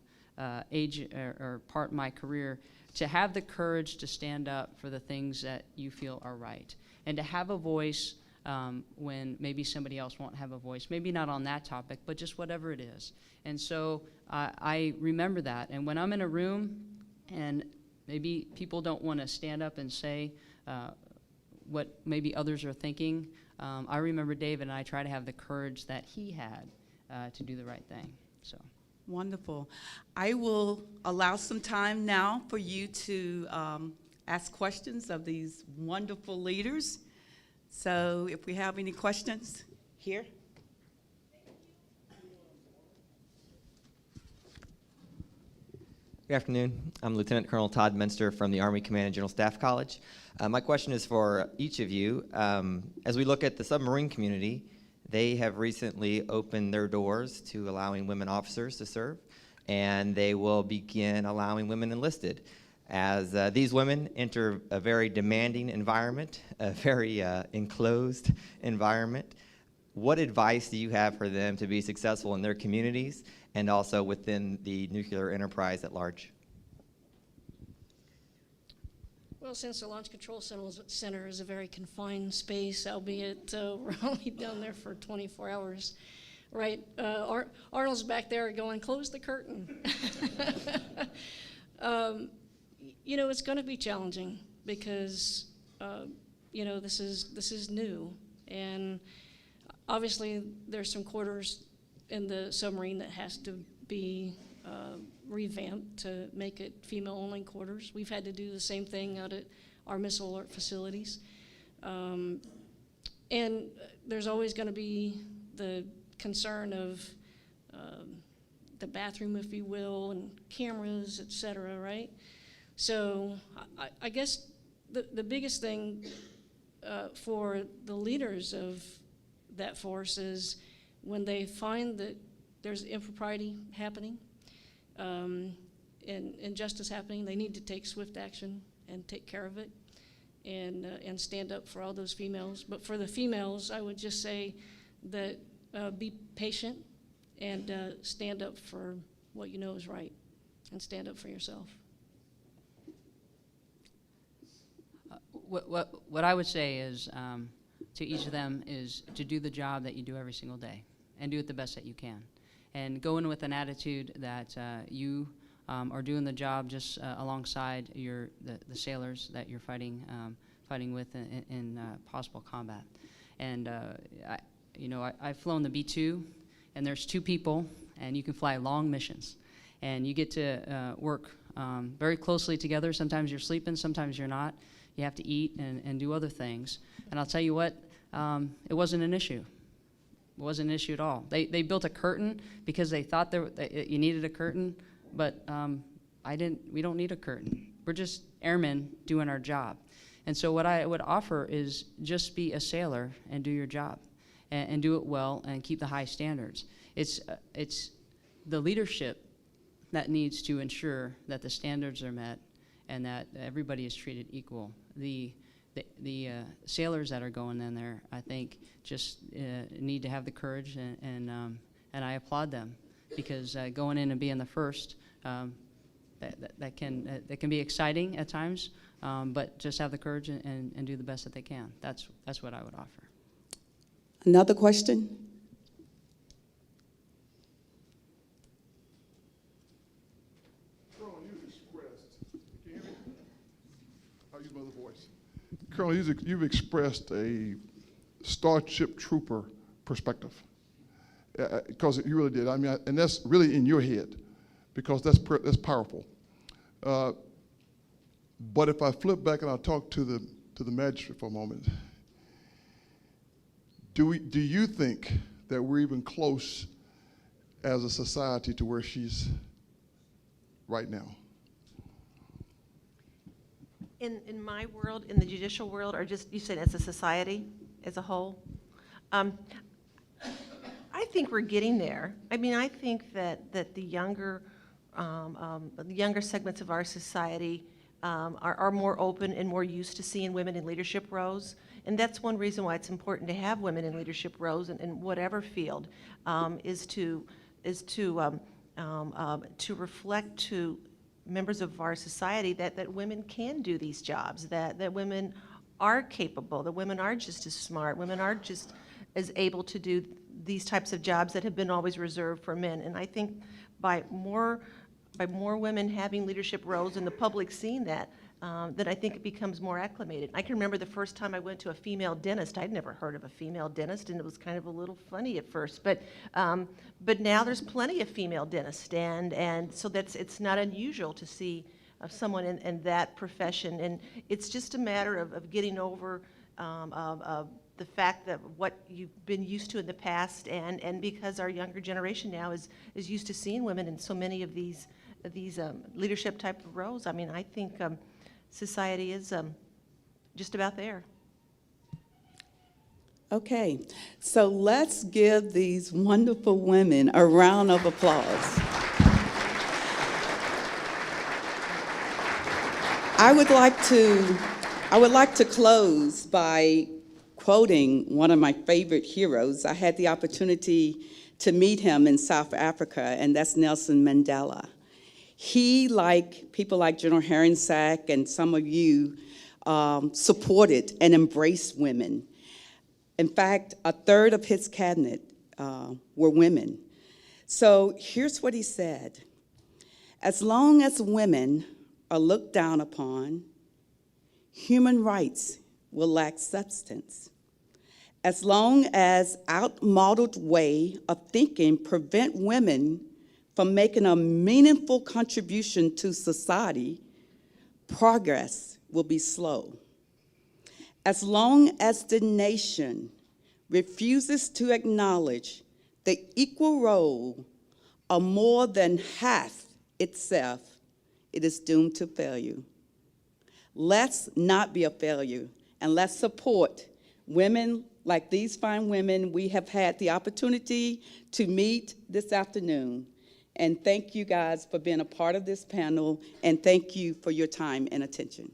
age or part of my career to have the courage to stand up for the things that you feel are right, and to have a voice when maybe somebody else won't have a voice, maybe not on that topic, but just whatever it is. And so I remember that. And when I'm in a room and maybe people don't want to stand up and say what maybe others are thinking, I remember David and I try to have the courage that he had to do the right thing. So. Wonderful. I will allow some time now for you to ask questions of these wonderful leaders. So if we have any questions, here. Good afternoon. I'm Lieutenant Colonel Todd Minster from the Army Command and General Staff College. My question is for each of you. As we look at the submarine community, they have recently opened their doors to allowing women officers to serve, and they will begin allowing women enlisted. As these women enter a very demanding environment, a very enclosed environment, what advice do you have for them to be successful in their communities and also within the nuclear enterprise at large? Well, since the Launch Control Center is a very confined space, albeit we're only down there for 24 hours, right? Arnold's back there going, close the curtain. It's going to be challenging because, this is new. And obviously, there's some quarters in the submarine that has to be revamped to make it female-only quarters. We've had to do the same thing out at our missile alert facilities. And there's always going to be the concern of the bathroom, if you will, and cameras, et cetera, right? So I guess the biggest thing for the leaders of that force is when they find that there's impropriety happening and injustice happening, they need to take swift action and take care of it and stand up for all those females. But for the females, I would just say that be patient and stand up for what you know is right and stand up for yourself. What I would say is to each of them is to do the job that you do every single day and do it the best that you can. And go in with an attitude that you are doing the job just alongside the sailors that you're fighting with in possible combat. And I've flown the B-2, and there's 2 people, and you can fly long missions. And you get to work very closely together. Sometimes you're sleeping, sometimes you're not. You have to eat and do other things. And I'll tell you what, it wasn't an issue. It wasn't an issue at all. They built a curtain because they thought you needed a curtain, but we don't need a curtain. We're just airmen doing our job. And so what I would offer is just be a sailor and do your job and do it well and keep the high standards. It's the leadership that needs to ensure that the standards are met and that everybody is treated equal. The sailors that are going in there, I think, just need to have the courage, and I applaud them, because going in and being the first, that can be exciting at times, but just have the courage and do the best that they can. That's what I would offer. Another question? Colonel, you've expressed, can you hear me? I'll use my other voice. Colonel, you've expressed a Starship Trooper perspective, because you really did. I mean, and that's really in your head, because that's powerful. But if I flip back and I talk to the magistrate for a moment, do you think that we're even close as a society to where she's right now? In my world, in the judicial world, or just, you said as a society, as a whole? I think we're getting there. I mean, I think that the younger segments of our society are more open and more used to seeing women in leadership roles. And that's one reason why it's important to have women in leadership roles in whatever field, is to reflect to members of our society that women can do these jobs, that women are capable, that women are just as smart, women are just as able to do these types of jobs that have been always reserved for men. And I think by more women having leadership roles in the public seeing that, then I think it becomes more acclimated. I can remember the first time I went to a female dentist. I'd never heard of a female dentist, and it was kind of a little funny at first. But now there's plenty of female dentists, and so it's not unusual to see someone in that profession. And it's just a matter of getting over the fact that what you've been used to in the past, and because our younger generation now is used to seeing women in so many of these leadership type of roles. I mean, I think society is just about there. Okay, so let's give these wonderful women a round of applause. I would like to close by quoting one of my favorite heroes. I had the opportunity to meet him in South Africa, and that's Nelson Mandela. He, like people like General Haringsack and some of you, supported and embraced women. In fact, a third of his cabinet were women. So here's what he said: as long as women are looked down upon, human rights will lack substance. As long as outmoded way of thinking prevent women from making a meaningful contribution to society, progress will be slow. As long as the nation refuses to acknowledge the equal role of more than half itself, it is doomed to failure. Let's not be a failure, and let's support women like these fine women we have had the opportunity to meet this afternoon. And thank you guys for being a part of this panel, and thank you for your time and attention.